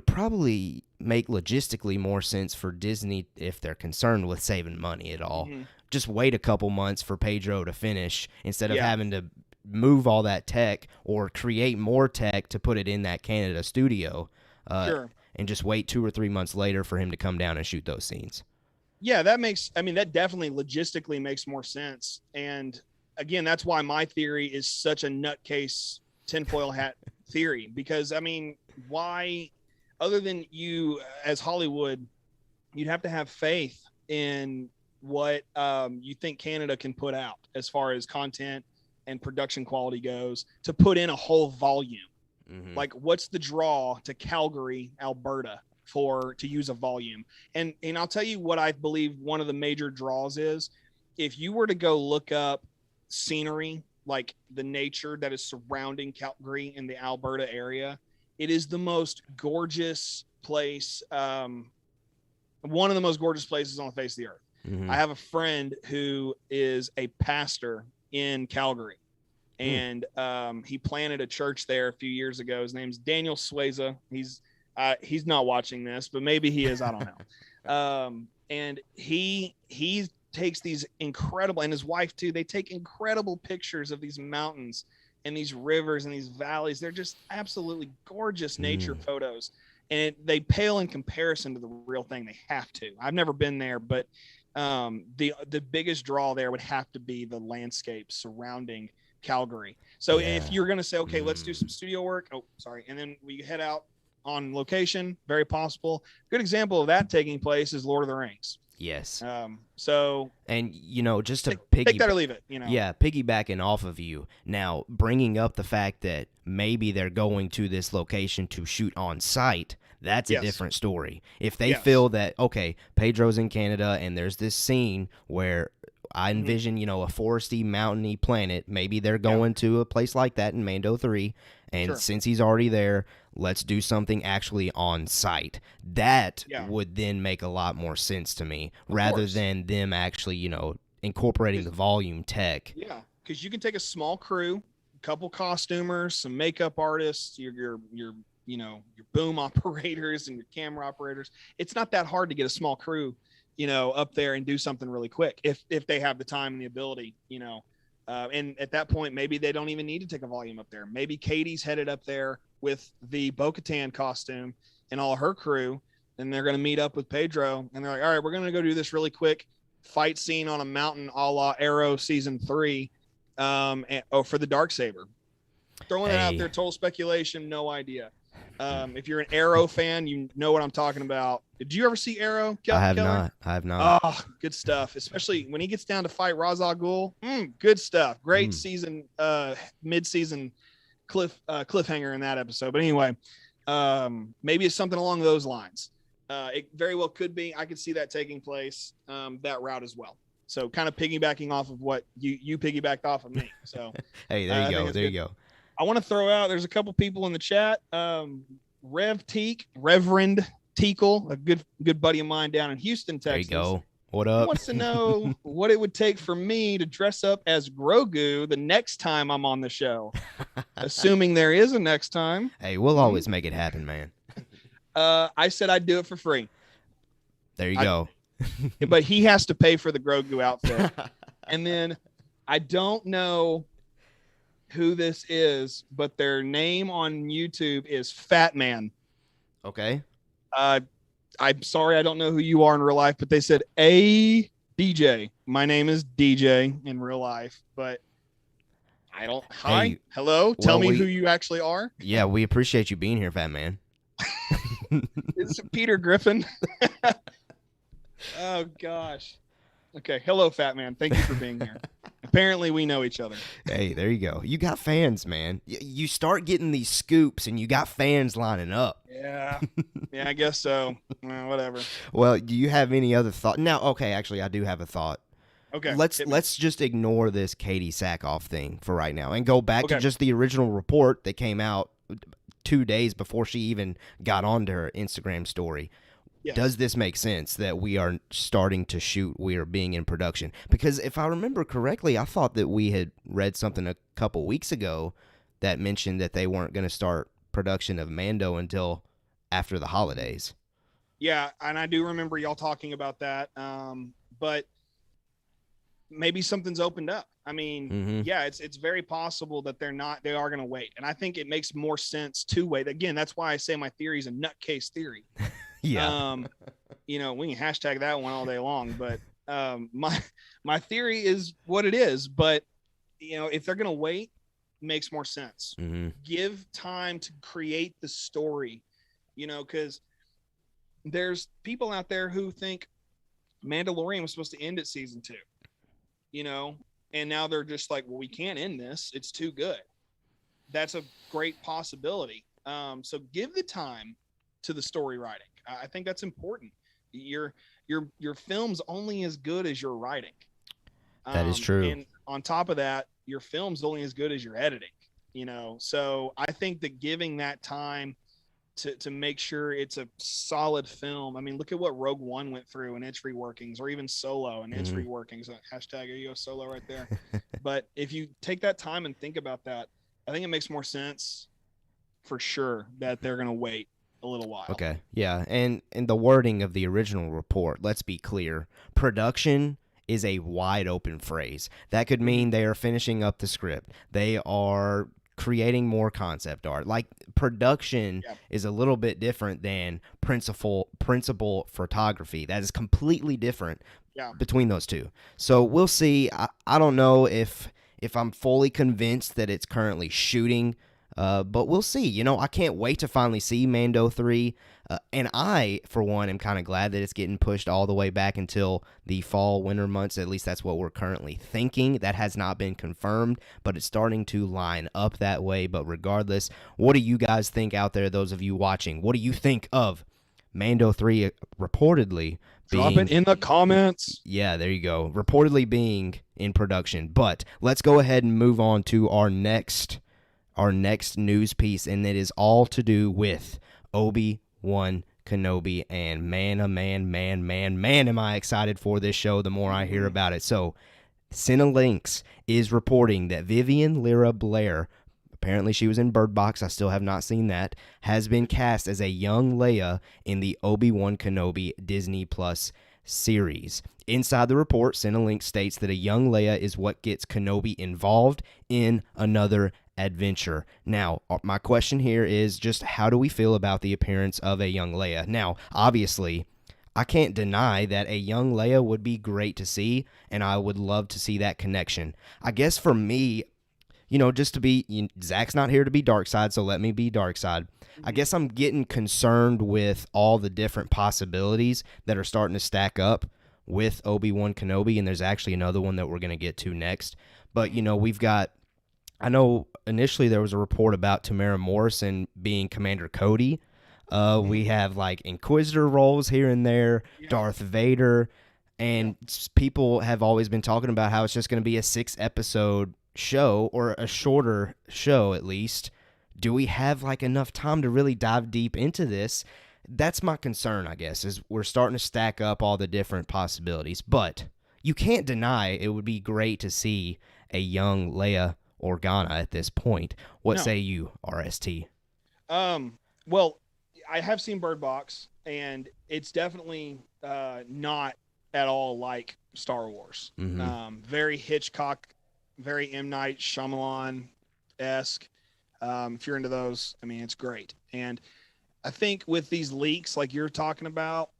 [SPEAKER 1] probably make logistically more sense for Disney if they're concerned with saving money at all. Just wait a couple months for Pedro to finish instead of having to move all that tech or create more tech to put it in that Canada studio and just wait 2 or 3 months later for him to come down and shoot those scenes.
[SPEAKER 2] Yeah, that definitely logistically makes more sense. And again, that's why my theory is such a nutcase tinfoil hat theory, because why, other than you as Hollywood, you'd have to have faith in what you think Canada can put out as far as content and production quality goes to put in a whole volume. Like, what's the draw to Calgary, Alberta to use a volume? And I'll tell you what I believe one of the major draws is. If you were to go look up scenery, like the nature that is surrounding Calgary in the Alberta area, it is the most gorgeous place. One of the most gorgeous places on the face of the earth. I have a friend who is a pastor in Calgary, and he planted a church there a few years ago. His name's Daniel Swayza. He's not watching this, but maybe he is. I don't know. And he takes these incredible, and his wife too, they take incredible pictures of these mountains and these rivers and these valleys. They're just absolutely gorgeous nature photos, and they pale in comparison to the real thing. They have to. I've never been there, but the biggest draw there would have to be the landscape surrounding Calgary. So if you're going to say, okay, let's do some studio work, and then we head out on location, very possible. Good example of that taking place is Lord of the Rings.
[SPEAKER 1] Yes.
[SPEAKER 2] So,
[SPEAKER 1] and just to
[SPEAKER 2] take that or leave it.
[SPEAKER 1] Yeah, piggybacking off of you now, bringing up the fact that maybe they're going to this location to shoot on site. That's a different story. If they feel that, okay, Pedro's in Canada and there's this scene where I envision, a foresty, mountainy planet, maybe they're going to a place like that in Mando 3, and since he's already there, let's do something actually on site. That would then make a lot more sense to me, rather than them actually, incorporating the volume tech.
[SPEAKER 2] Yeah, because you can take a small crew, a couple costumers, some makeup artists, your boom operators and your camera operators. It's not that hard to get a small crew, up there and do something really quick if they have the time and the ability, and at that point, maybe they don't even need to take a volume up there. Maybe Katie's headed up there with the Bo-Katan costume and all her crew, and they're going to meet up with Pedro, and they're like, all right, we're going to go do this really quick fight scene on a mountain a la Arrow season 3 for the Darksaber. Throwing it out there, total speculation, no idea. If you're an Arrow fan, you know what I'm talking about. Did you ever see Arrow?
[SPEAKER 1] I have not.
[SPEAKER 2] Oh, good stuff. Especially when he gets down to fight Ra's al Ghul. Good stuff. Great season, mid-season cliffhanger in that episode. But anyway, maybe it's something along those lines. It very well could be. I could see that taking place that route as well. So kind of piggybacking off of what you piggybacked off of me. So
[SPEAKER 1] hey, there you go. There you go.
[SPEAKER 2] I want to throw out, there's a couple people in the chat. Reverend Teakle, a good buddy of mine down in Houston, Texas.
[SPEAKER 1] There you go. What
[SPEAKER 2] He
[SPEAKER 1] up?
[SPEAKER 2] wants to know what it would take for me to dress up as Grogu the next time I'm on the show. Assuming there is a next time.
[SPEAKER 1] Hey, we'll always make it happen, man.
[SPEAKER 2] I said I'd do it for free.
[SPEAKER 1] There you go.
[SPEAKER 2] But he has to pay for the Grogu outfit. And then I don't know who this is, but their name on YouTube is Fat Man.
[SPEAKER 1] Okay.
[SPEAKER 2] I'm sorry, I don't know who you are in real life, but they said a DJ. My name is DJ in real life, but I don't. Hi,
[SPEAKER 1] Hey,
[SPEAKER 2] hello. Tell
[SPEAKER 1] well,
[SPEAKER 2] me who you actually are.
[SPEAKER 1] Yeah, we appreciate you being here, Fat Man.
[SPEAKER 2] It's Peter Griffin. Oh gosh. Okay. Hello, Fat Man. Thank you for being here. Apparently, we know each other.
[SPEAKER 1] Hey, there you go. You got fans, man. You start getting these scoops, and you got fans lining up.
[SPEAKER 2] Yeah. Yeah, I guess so. Whatever.
[SPEAKER 1] Well, do you have any other thought? Now, okay, actually, I do have a thought.
[SPEAKER 2] Okay.
[SPEAKER 1] Let's just ignore this Katie Sackhoff thing for right now and go back to
[SPEAKER 2] Okay.
[SPEAKER 1] just the original report that came out 2 days before she even got onto her Instagram story.
[SPEAKER 2] Yes.
[SPEAKER 1] Does this make sense that we are starting to shoot, we are being in production? Because if I remember correctly, I thought that we had read something a couple weeks ago that mentioned that they weren't going to start production of Mando until after the holidays.
[SPEAKER 2] Yeah, and I do remember y'all talking about that. But maybe something's opened up. I mean, yeah, it's very possible that they are going to wait. And I think it makes more sense to wait. Again, that's why I say my theory is a nutcase theory.
[SPEAKER 1] Yeah.
[SPEAKER 2] We can hashtag that one all day long, but my theory is what it is. But if they're going to wait, it makes more sense. Give time to create the story, because there's people out there who think Mandalorian was supposed to end at season 2, and now they're just like, well, we can't end this. It's too good. That's a great possibility. So give the time to the story writing. I think that's important. Your film's only as good as your writing.
[SPEAKER 1] That is true.
[SPEAKER 2] And on top of that, your film's only as good as your editing. So I think that giving that time to make sure it's a solid film. I mean, look at what Rogue One went through and its reworkings, or even Solo and its reworkings. Hashtag you go Solo right there. But if you take that time and think about that, I think it makes more sense for sure that they're going to wait a little while.
[SPEAKER 1] Okay. Yeah. And the wording of the original report, let's be clear. Production is a wide open phrase. That could mean they are finishing up the script. They are creating more concept art. Like, production is a little bit different than principal photography. That is completely different between those two. So we'll see. I don't know if I'm fully convinced that it's currently shooting, but we'll see. I can't wait to finally see Mando 3. And I, for one, am kind of glad that it's getting pushed all the way back until the fall, winter months. At least that's what we're currently thinking. That has not been confirmed, but it's starting to line up that way. But regardless, what do you guys think out there, those of you watching? What do you think of Mando 3 reportedly being...
[SPEAKER 2] Drop it in the comments.
[SPEAKER 1] Yeah, there you go. Reportedly being in production. But let's go ahead and move on to our next news piece, and it is all to do with Obi-Wan Kenobi, and man, am I excited for this show the more I hear about it. So, Cinelinx is reporting that Vivian Lyra Blair, apparently she was in Bird Box, I still have not seen that, has been cast as a young Leia in the Obi-Wan Kenobi Disney Plus series. Inside the report, Cinelinx states that a young Leia is what gets Kenobi involved in another adventure. Now, my question here is just how do we feel about the appearance of a young Leia? Now, obviously, I can't deny that a young Leia would be great to see, and I would love to see that connection. I guess for me, just to be, Zach's not here to be dark side, so let me be dark side. I guess I'm getting concerned with all the different possibilities that are starting to stack up with Obi-Wan Kenobi, and there's actually another one that we're going to get to next. But, we've got, I know initially there was a report about Tamara Morrison being Commander Cody. We have like Inquisitor roles here and there, Darth Vader, and people have always been talking about how it's just going to be a 6-episode show, or a shorter show at least. Do we have like enough time to really dive deep into this? That's my concern, I guess, is we're starting to stack up all the different possibilities. But you can't deny it would be great to see a young Leia Organa at this point. What
[SPEAKER 2] No.
[SPEAKER 1] say you, RST?
[SPEAKER 2] Well, I have seen Bird Box, and it's definitely not at all like Star Wars. Very Hitchcock, very M. Night Shyamalan-esque. If you're into those, I mean, it's great. And I think with these leaks, like you're talking about,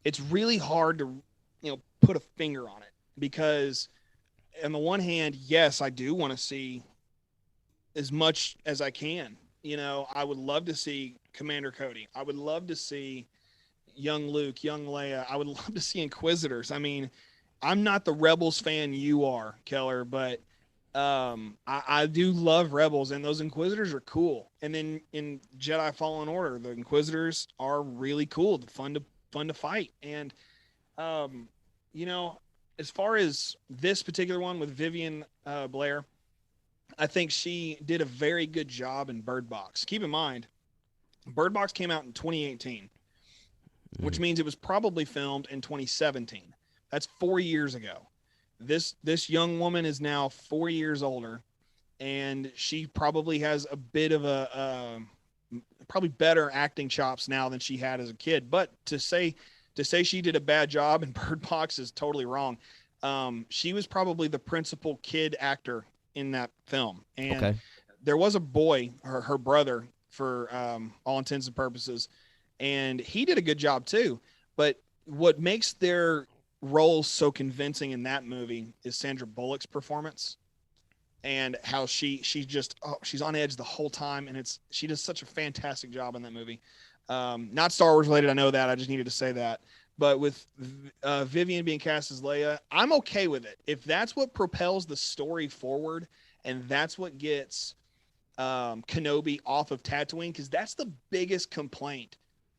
[SPEAKER 2] it's really hard to, put a finger on it, because on the one hand, yes, I do want to see as much as I can. I would love to see Commander Cody. I would love to see young Luke, young Leia. I would love to see Inquisitors. I mean, I'm not the Rebels fan you are, Keller, but I do love Rebels, and those Inquisitors are cool. And then in Jedi Fallen Order, the Inquisitors are really cool, fun to fight. And as far as this particular one with Vivian Blair, I think she did a very good job in Bird Box. Keep in mind, Bird Box came out in 2018, which means it was probably filmed in 2017. That's 4 years ago. This young woman is now 4 years older, and she probably has a bit of probably better acting chops now than she had as a kid. But to say she did a bad job in Bird Box is totally wrong. She was probably the principal kid actor in that film. And there was a boy, her brother, for all intents and purposes, and he did a good job too. But what makes their roles so convincing in that movie is Sandra Bullock's performance, and how she's on edge the whole time, and she does such a fantastic job in that movie. Not Star Wars related, I know that, I just needed to say that. But with Vivian being cast as Leia, I'm okay with it. If that's what propels the story forward, and that's what gets Kenobi off of Tatooine, because that's the biggest complaint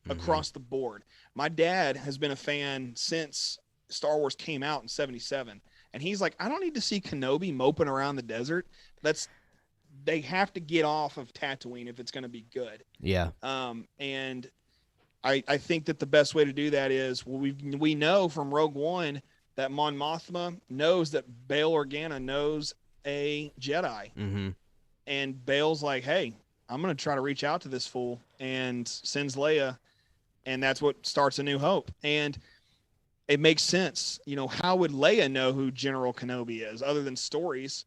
[SPEAKER 2] across the board. My dad has been a fan since Star Wars came out in 77, and he's like, I don't need to see Kenobi moping around the desert. They have to get off of Tatooine if it's going to be good.
[SPEAKER 1] Yeah.
[SPEAKER 2] And I think that the best way to do that is, we know from Rogue One that Mon Mothma knows that Bail Organa knows a Jedi. And Bail's like, hey, I'm going to try to reach out to this fool, and sends Leia, and that's what starts A New Hope. And it makes sense. How would Leia know who General Kenobi is other than stories?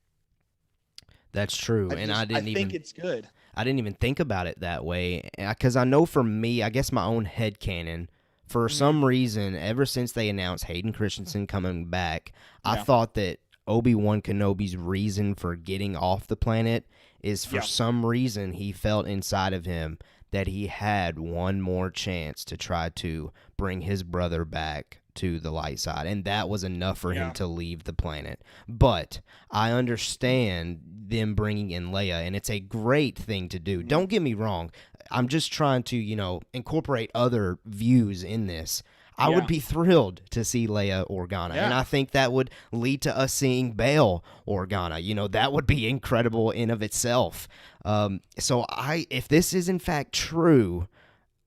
[SPEAKER 1] That's true. I
[SPEAKER 2] think it's good.
[SPEAKER 1] I didn't even think about it that way, because I know for me, I guess my own headcanon, for some reason, ever since they announced Hayden Christensen coming back, I thought that Obi-Wan Kenobi's reason for getting off the planet is for some reason he felt inside of him that he had one more chance to try to bring his brother back to the light side, and that was enough for him to leave the planet. But I understand them bringing in Leia, and it's a great thing to do. Don't get me wrong. I'm just trying to, incorporate other views in this. I would be thrilled to see Leia Organa, and I think that would lead to us seeing Bail Organa. That would be incredible in of itself. So if this is in fact true,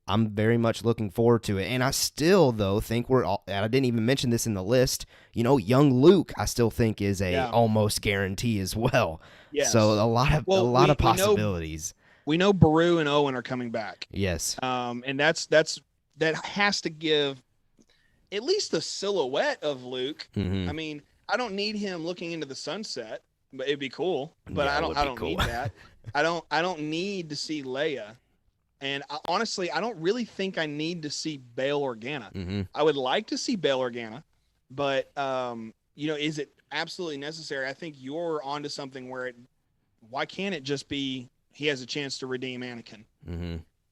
[SPEAKER 1] I'm very much looking forward to it. And I still, though, think and I didn't even mention this in the list, young Luke, I still think is a almost guarantee as well. Yes. So a lot of possibilities.
[SPEAKER 2] We know Beru and Owen are coming back.
[SPEAKER 1] Yes.
[SPEAKER 2] And that has to give at least the silhouette of Luke. I mean, I don't need him looking into the sunset, but it'd be cool. But I don't need that. I don't need to see Leia. And honestly, I don't really think I need to see Bail Organa. I would like to see Bail Organa, but is it absolutely necessary? I think you're onto something where why can't it just be he has a chance to redeem Anakin?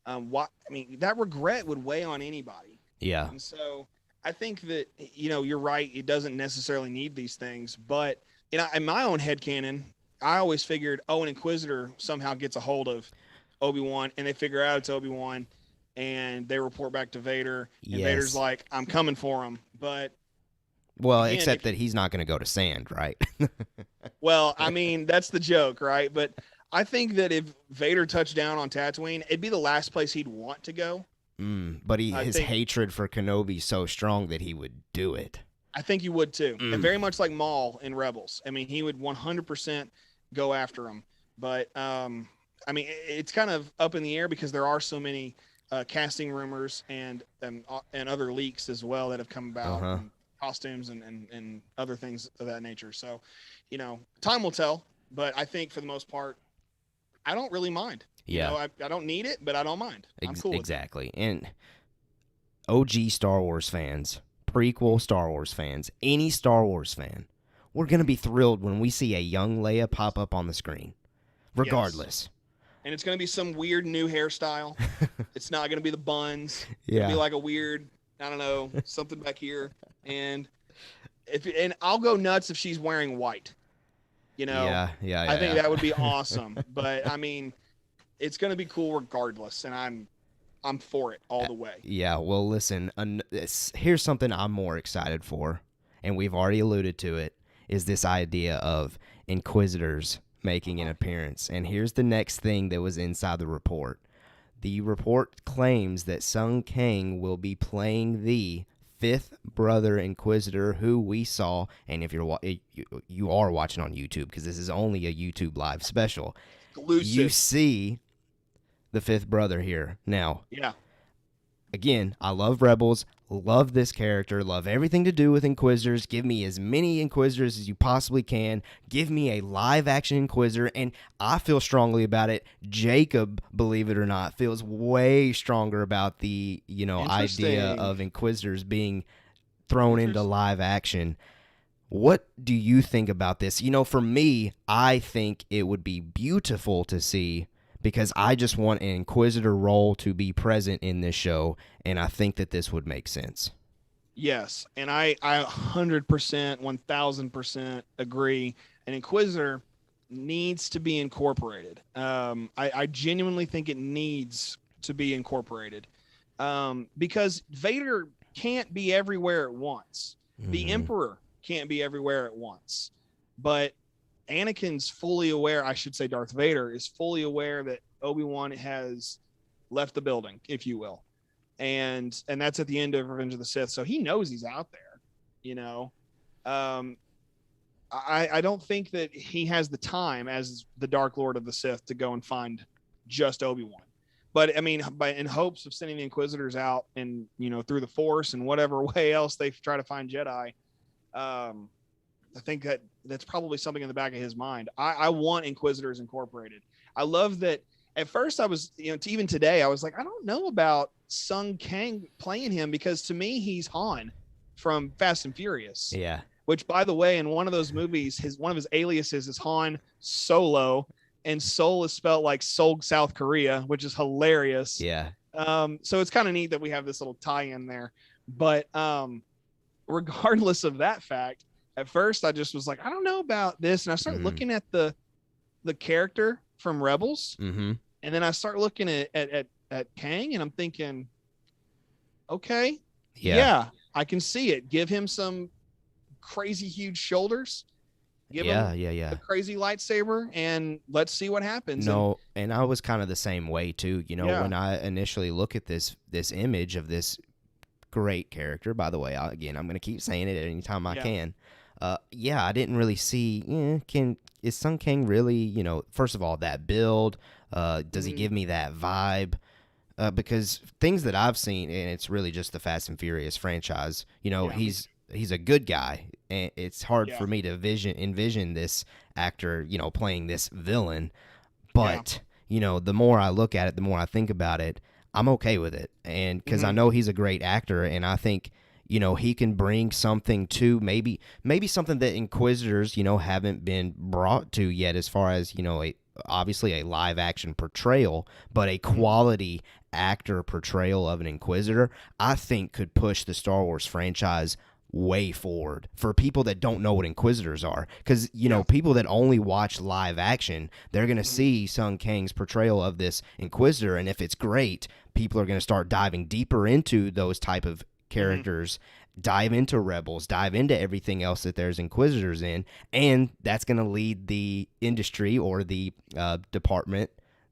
[SPEAKER 2] That regret would weigh on anybody.
[SPEAKER 1] Yeah.
[SPEAKER 2] And so I think that you're right. It doesn't necessarily need these things, but in my own headcanon, I always figured an Inquisitor somehow gets a hold of Obi-Wan, and they figure out it's Obi-Wan, and they report back to Vader, and Vader's like, I'm coming for him. But
[SPEAKER 1] except that he's not going to go to sand, right?
[SPEAKER 2] Well, I mean, that's the joke, right? But I think that if Vader touched down on Tatooine, it'd be the last place he'd want to go.
[SPEAKER 1] But his hatred for Kenobi so strong that he would do it.
[SPEAKER 2] I think he would too. And very much like Maul in Rebels. I mean, he would 100% go after him. But I mean, it's kind of up in the air because there are so many casting rumors and other leaks as well that have come about, and costumes and other things of that nature. So, you know, time will tell. But I think for the most part, I don't really mind.
[SPEAKER 1] Yeah,
[SPEAKER 2] you know, I don't need it, but I don't mind. I'm cool with
[SPEAKER 1] exactly. And OG Star Wars fans, prequel Star Wars fans, any Star Wars fan, we're gonna be thrilled when we see a young Leia pop up on the screen, regardless.
[SPEAKER 2] Yes. And it's gonna be some weird new hairstyle. It's not gonna be the buns.
[SPEAKER 1] Yeah,
[SPEAKER 2] it'll be like a weird, I don't know, something back here. And I'll go nuts if she's wearing white. You know, I think that would be awesome. But I mean, it's going to be cool regardless, and I'm for it all the way.
[SPEAKER 1] Yeah, well, listen, here's something I'm more excited for, and we've already alluded to it, is this idea of Inquisitors making an appearance. And here's the next thing that was inside the report. The report claims that Sung Kang will be playing the fifth brother Inquisitor, who we saw, and if you are watching on YouTube, because this is only a YouTube live special, exclusive. You see the fifth brother here. Now, again, I love Rebels, love this character, love everything to do with Inquisitors. Give me as many Inquisitors as you possibly can. Give me a live-action Inquisitor, and I feel strongly about it. Jacob, believe it or not, feels way stronger about the idea of Inquisitors being thrown into live action. What do you think about this? You know, for me, I think it would be beautiful to see, because I just want an Inquisitor role to be present in this show, and I think that this would make sense.
[SPEAKER 2] Yes, and I 100%, 1,000% agree. An Inquisitor needs to be incorporated. I genuinely think it needs to be incorporated because Vader can't be everywhere at once. Mm-hmm. The Emperor can't be everywhere at once. But Anakin's fully aware, I should say Darth Vader is fully aware that Obi-Wan has left the building, if you will. And that's at the end of Revenge of the Sith. So he knows he's out there, you know. I don't think that he has the time as the Dark Lord of the Sith to go and find just Obi-Wan. But I mean, in hopes of sending the Inquisitors out and, you know, through the Force and whatever way else they try to find Jedi, I think that's probably something in the back of his mind. I want Inquisitors incorporated. I love that. At first I was, you know, even today, I was like, I don't know about Sung Kang playing him, because to me, he's Han from Fast and Furious.
[SPEAKER 1] Yeah.
[SPEAKER 2] Which, by the way, in one of those movies, one of his aliases is Han Solo, and Seoul is spelled like Seoul, South Korea, which is hilarious.
[SPEAKER 1] Yeah.
[SPEAKER 2] So it's kind of neat that we have this little tie-in there. But regardless of that fact, at first I just was like, I don't know about this, and I started looking at the character from Rebels, and then I start looking at Kang, and I'm thinking, okay, yeah, I can see it. Give him some crazy huge shoulders. Give him a crazy lightsaber, and let's see what happens.
[SPEAKER 1] No, and I was kind of the same way too. You know, when I initially look at this image of this great character, by the way, I'm going to keep saying it anytime I can. I didn't really see, is Sung Kang really, you know, first of all, that build, does he give me that vibe? Because things that I've seen, and it's really just the Fast and Furious franchise, you know, he's a good guy, and it's hard for me to envision this actor, you know, playing this villain, but, you know, the more I look at it, the more I think about it, I'm okay with it, and because I know he's a great actor, and I think, you know, he can bring something to maybe something that Inquisitors, you know, haven't been brought to yet, as far as, you know, obviously a live action portrayal, but a quality actor portrayal of an Inquisitor, I think could push the Star Wars franchise way forward for people that don't know what Inquisitors are. Because, you know, people that only watch live action, they're going to see Sung Kang's portrayal of this Inquisitor, and if it's great, people are going to start diving deeper into those type of characters dive into Rebels, dive into everything else that there's Inquisitors in, and that's going to lead the industry or the department,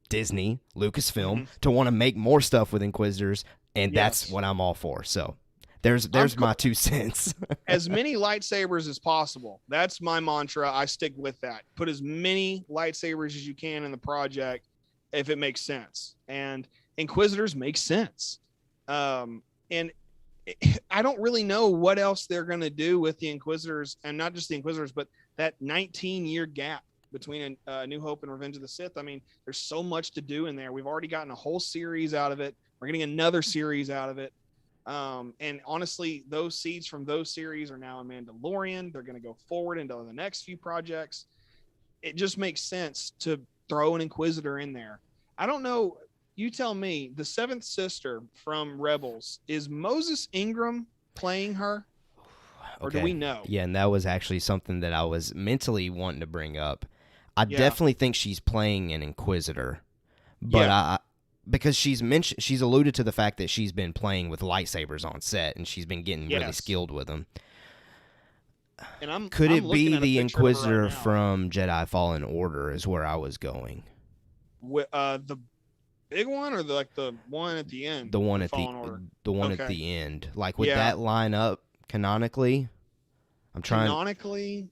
[SPEAKER 1] Disney, Lucasfilm, to want to make more stuff with Inquisitors, and that's what I'm all for. So there's my 2 cents.
[SPEAKER 2] As many lightsabers as possible. That's my mantra. I stick with that. Put as many lightsabers as you can in the project if it makes sense. And Inquisitors make sense. And I don't really know what else they're going to do with the Inquisitors, and not just the Inquisitors, but that 19-year gap between New Hope and Revenge of the Sith. I mean, there's so much to do in there. We've already gotten a whole series out of it. We're getting another series out of it. And honestly, those seeds from those series are now in Mandalorian. They're going to go forward into the next few projects. It just makes sense to throw an Inquisitor in there. I don't know. You tell me, the 7th sister from Rebels, is Moses Ingram playing her? Or do we know?
[SPEAKER 1] Yeah, and that was actually something that I was mentally wanting to bring up. I definitely think she's playing an Inquisitor, but because she's alluded to the fact that she's been playing with lightsabers on set, and she's been getting really skilled with them. And could it be the Inquisitor from Jedi Fallen Order is where I was going.
[SPEAKER 2] The big one, or the one at the end?
[SPEAKER 1] The one at the end. Like, would that line up canonically? I'm trying.
[SPEAKER 2] Canonically?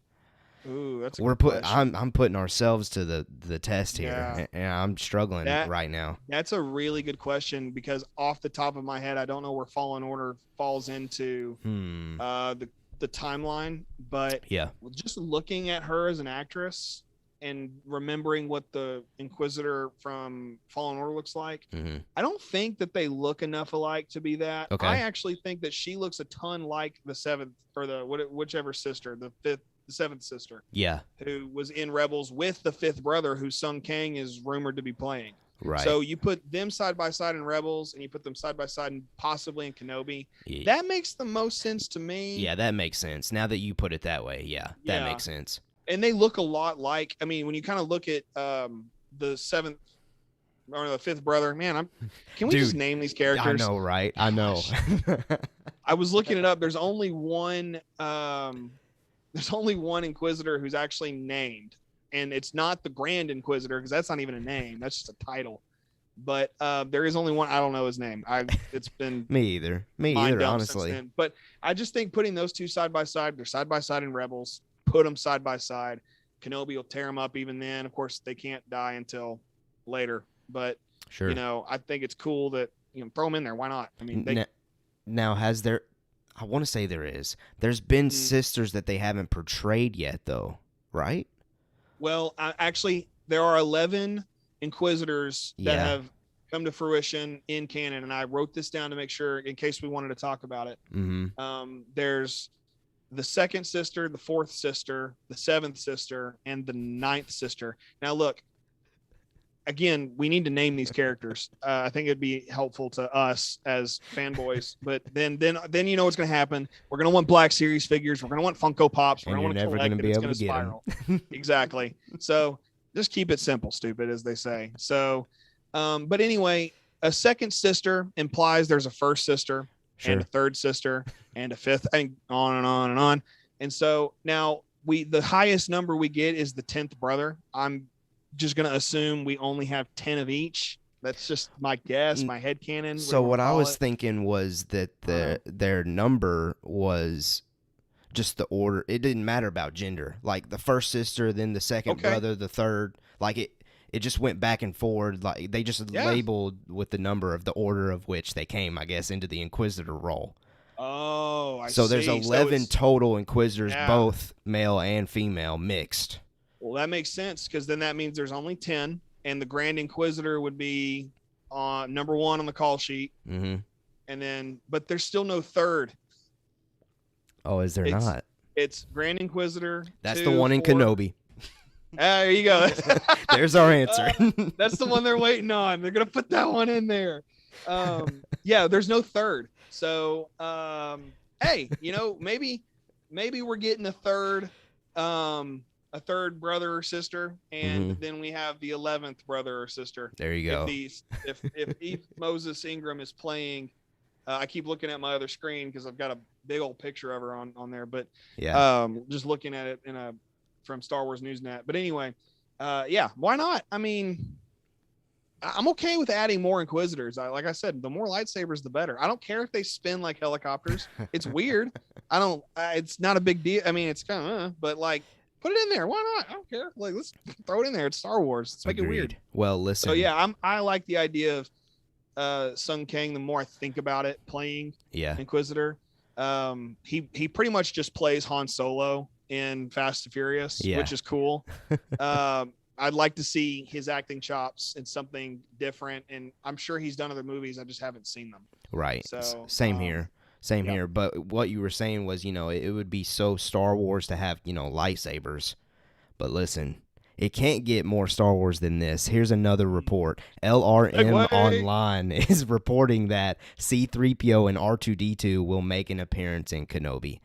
[SPEAKER 2] Ooh, that's a
[SPEAKER 1] I'm putting ourselves to the test here, and I'm struggling right now.
[SPEAKER 2] That's a really good question, because off the top of my head, I don't know where Fallen Order falls into the timeline, but just looking at her as an actress and remembering what the Inquisitor from Fallen Order looks like, I don't think that they look enough alike to be that.
[SPEAKER 1] Okay.
[SPEAKER 2] I actually think that she looks a ton like the 7th, or whichever sister, the 7th sister.
[SPEAKER 1] Yeah.
[SPEAKER 2] Who was in Rebels with the 5th brother, who Sung Kang is rumored to be playing.
[SPEAKER 1] Right.
[SPEAKER 2] So you put them side by side in Rebels, and you put them side by side and possibly in Kenobi. Yeah. That makes the most sense to me.
[SPEAKER 1] Yeah, that makes sense. Now that you put it that way, that makes sense.
[SPEAKER 2] And they look a lot like, I mean, when you kind of look at the 7th or the 5th brother, man, can we just name these characters?
[SPEAKER 1] I know, right? I know.
[SPEAKER 2] I was looking it up. There's only one Inquisitor who's actually named, and it's not the Grand Inquisitor, because that's not even a name. That's just a title. But there is only one. I don't know his name. It's been
[SPEAKER 1] me either, honestly.
[SPEAKER 2] But I just think putting those two side by side, they're side by side in Rebels. Put them side by side. Kenobi will tear them up even then. Of course, they can't die until later. But
[SPEAKER 1] sure,
[SPEAKER 2] I think it's cool that throw them in there. Why not? I mean,
[SPEAKER 1] now has there? I want to say there is. There's been sisters that they haven't portrayed yet, though, right?
[SPEAKER 2] Well, actually, there are 11 Inquisitors that have come to fruition in canon, and I wrote this down to make sure, in case we wanted to talk about it. There's the 2nd sister, the 4th sister, the 7th sister, and the 9th sister. Now, look, again, we need to name these characters. I think it'd be helpful to us as fanboys. But then you know what's going to happen. We're going to want Black Series figures. We're going to want Funko Pops. We're going to want to collect, and it's going to spiral. Exactly. So just keep it simple, stupid, as they say. So, but anyway, a 2nd sister implies there's a 1st sister. Sure. And a 3rd sister and a 5th, and on and on and on. And so now the highest number we get is the 10th brother. I'm just going to assume we only have 10 of each. That's just my guess, my headcanon.
[SPEAKER 1] So what I was thinking was that their number was just the order. It didn't matter about gender. Like the 1st sister, then the 2nd brother, the 3rd. Like it just went back and forward. Like they just labeled with the number of the order of which they came, I guess, into the Inquisitor role.
[SPEAKER 2] Oh, I see.
[SPEAKER 1] So there's 11 total Inquisitors, both male and female, mixed.
[SPEAKER 2] Well, that makes sense, because then that means there's only 10, and the Grand Inquisitor would be number 1 on the call sheet. And then, but there's still no 3rd.
[SPEAKER 1] Oh, is there not?
[SPEAKER 2] It's Grand Inquisitor.
[SPEAKER 1] That's 2, the one in 4. Kenobi.
[SPEAKER 2] There you go.
[SPEAKER 1] There's our answer.
[SPEAKER 2] That's the one they're waiting on. They're going to put that one in there. There's no 3rd. So, hey, maybe we're getting a 3rd brother or sister, and then we have the 11th brother or sister.
[SPEAKER 1] There you go.
[SPEAKER 2] If Moses Ingram is playing I keep looking at my other screen because I've got a big old picture of her on there, but
[SPEAKER 1] Yeah.
[SPEAKER 2] just looking at it from Star Wars Newsnet. But anyway, yeah, why not? I mean, I'm okay with adding more Inquisitors. Like I said, the more lightsabers, the better. I don't care if they spin like helicopters. It's weird. I don't. It's not a big deal. I mean, it's kind of, but like, put it in there. Why not? I don't care. Like, let's throw it in there. It's Star Wars. Let's make it weird.
[SPEAKER 1] Well, listen.
[SPEAKER 2] So yeah, I like the idea of Sung Kang. The more I think about it, playing Inquisitor, he pretty much just plays Han Solo in Fast and Furious, which is cool. I'd like to see his acting chops in something different, and I'm sure he's done other movies. I just haven't seen them.
[SPEAKER 1] Right. So same here. Same here. But what you were saying was, it would be so Star Wars to have, lightsabers. But listen, it can't get more Star Wars than this. Here's another report. LRM Online is reporting that C-3PO and R2-D2 will make an appearance in Kenobi.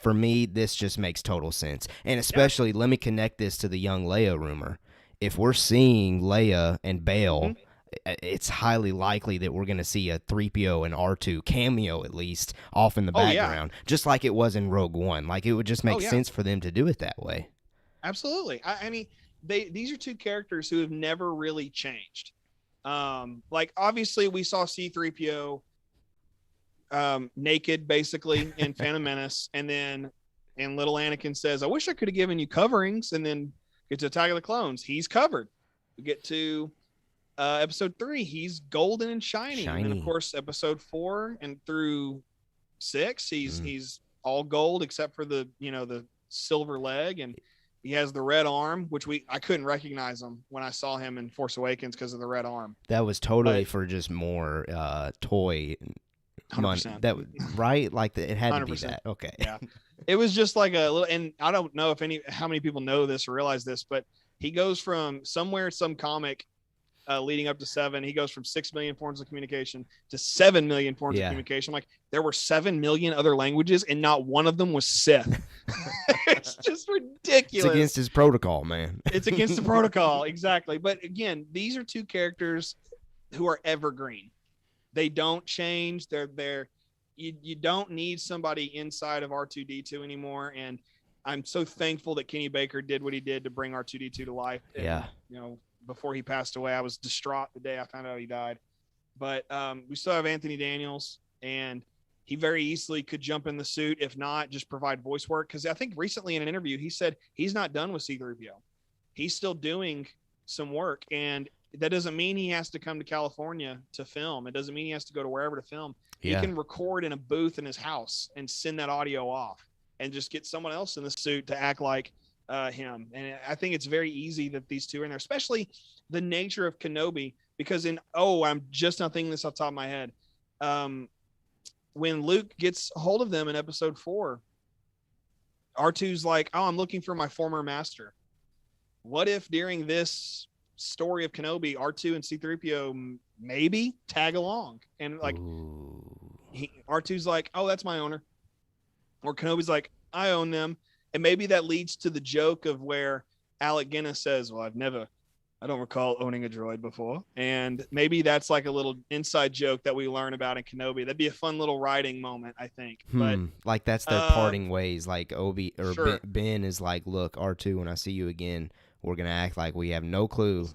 [SPEAKER 1] For me, this just makes total sense. And especially, let me connect this to the young Leia rumor. If we're seeing Leia and Bail, it's highly likely that we're going to see a 3PO and R2 cameo, at least, off in the background, just like it was in Rogue One. Like, it would just make sense for them to do it that way.
[SPEAKER 2] Absolutely. I mean, these are two characters who have never really changed. Like, obviously, we saw C-3PO naked basically in Phantom Menace, and little Anakin says, I wish I could have given you coverings, and then get to Attack of the Clones, he's covered. We get to episode 3, he's golden and shiny. And then of course episode 4 and through 6, he's all gold except for the the silver leg, and he has the red arm, which I couldn't recognize him when I saw him in Force Awakens because of the red arm.
[SPEAKER 1] That was totally for just more toy
[SPEAKER 2] 100%.
[SPEAKER 1] That right? Like it had 100%. To be that. Okay.
[SPEAKER 2] Yeah. It was just like a little, and I don't know how many people know this or realize this, but he goes from some comic leading up to 7, he goes from 6 million forms of communication to 7 million forms of communication. Like, there were 7 million other languages and not one of them was Sith. It's just ridiculous.
[SPEAKER 1] It's against his protocol, man.
[SPEAKER 2] It's against the protocol. Exactly. But again, these are two characters who are evergreen. They don't change. You don't need somebody inside of R2-D2 anymore. And I'm so thankful that Kenny Baker did what he did to bring R2-D2 to life. And, before he passed away, I was distraught the day I found out he died. But we still have Anthony Daniels, and he very easily could jump in the suit. If not, just provide voice work. Because I think recently in an interview, he said he's not done with C-3PO. He's still doing some work, and that doesn't mean he has to come to California to film. It doesn't mean he has to go to wherever to film. He can record in a booth in his house and send that audio off and just get someone else in the suit to act like him. And I think it's very easy that these two are in there, especially the nature of Kenobi, because I'm just not thinking this off the top of my head. When Luke gets a hold of them in episode 4, R2's like, I'm looking for my former master. What if during this story of Kenobi, R2 and C-3PO maybe tag along, and like R2's like, that's my owner, or Kenobi's like, I own them, and maybe that leads to the joke of where Alec Guinness says, well, I don't recall owning a droid before, and maybe that's like a little inside joke that we learn about in Kenobi. That'd be a fun little writing moment, I think. But
[SPEAKER 1] like that's their parting ways. Like Ben is like, look, R2, when I see you again, we're going to act like we have no clue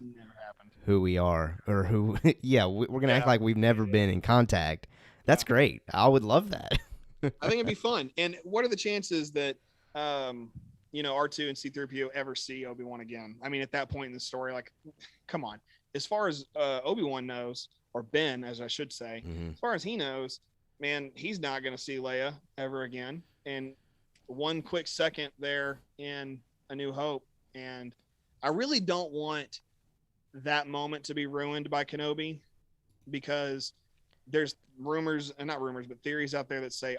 [SPEAKER 1] who we are, or who, we're going to act like we've never been in contact. That's great. I would love that.
[SPEAKER 2] I think it'd be fun. And what are the chances that, R2 and C-3PO ever see Obi-Wan again? I mean, at that point in the story, like, come on. As far as Obi-Wan knows, or Ben, as I should say, as far as he knows, man, he's not going to see Leia ever again. And one quick second there in A New Hope, and I really don't want that moment to be ruined by Kenobi, because there's theories out there that say,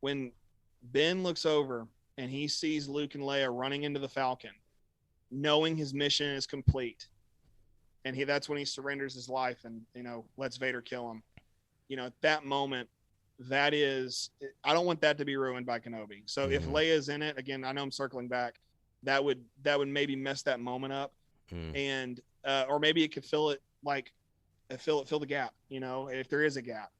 [SPEAKER 2] when Ben looks over and he sees Luke and Leia running into the Falcon, knowing his mission is complete, and that's when he surrenders his life and, lets Vader kill him. At that moment, I don't want that to be ruined by Kenobi. So if Leia's in it, again, I know I'm circling back, that would maybe mess that moment up, and or maybe it could fill the gap, if there is a gap.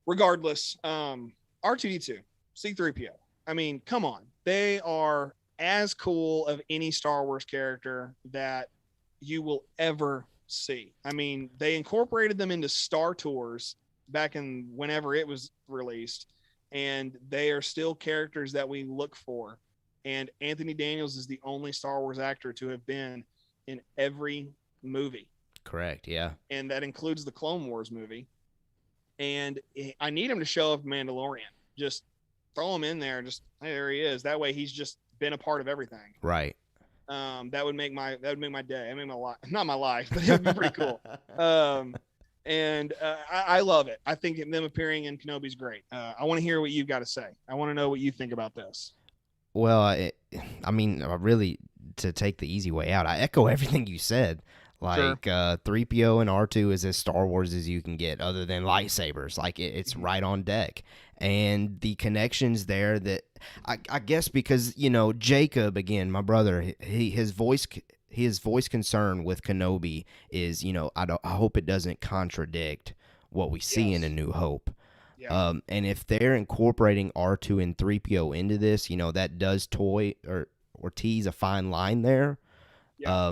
[SPEAKER 2] regardless, R2D2, C3PO. I mean, come on. They are as cool of any Star Wars character that you will ever see. I mean, they incorporated them into Star Tours back in whenever it was released, and they are still characters that we look for. And Anthony Daniels is the only Star Wars actor to have been in every movie.
[SPEAKER 1] Correct. Yeah.
[SPEAKER 2] And that includes the Clone Wars movie. And I need him to show up Mandalorian. Just throw him in there. Just, hey, there he is. That way he's just been a part of everything.
[SPEAKER 1] Right.
[SPEAKER 2] That would make my day. I mean, my life, not my life, but it would be pretty cool. I love it. I think them appearing in Kenobi's great. I want to hear what you've got to say. I want to know what you think about this.
[SPEAKER 1] Well, I mean, really, to take the easy way out, I echo everything you said. Like, sure. 3PO and R2 is as Star Wars as you can get, other than lightsabers. Like, it's right on deck. And the connections there that, I guess because, you know, Jacob, again, my brother, his voice concern with Kenobi is, you know, I hope it doesn't contradict what we see in A New Hope. Yeah. And if they're incorporating R2 and 3PO into this, you know, that does toy or tease a fine line there. Yeah.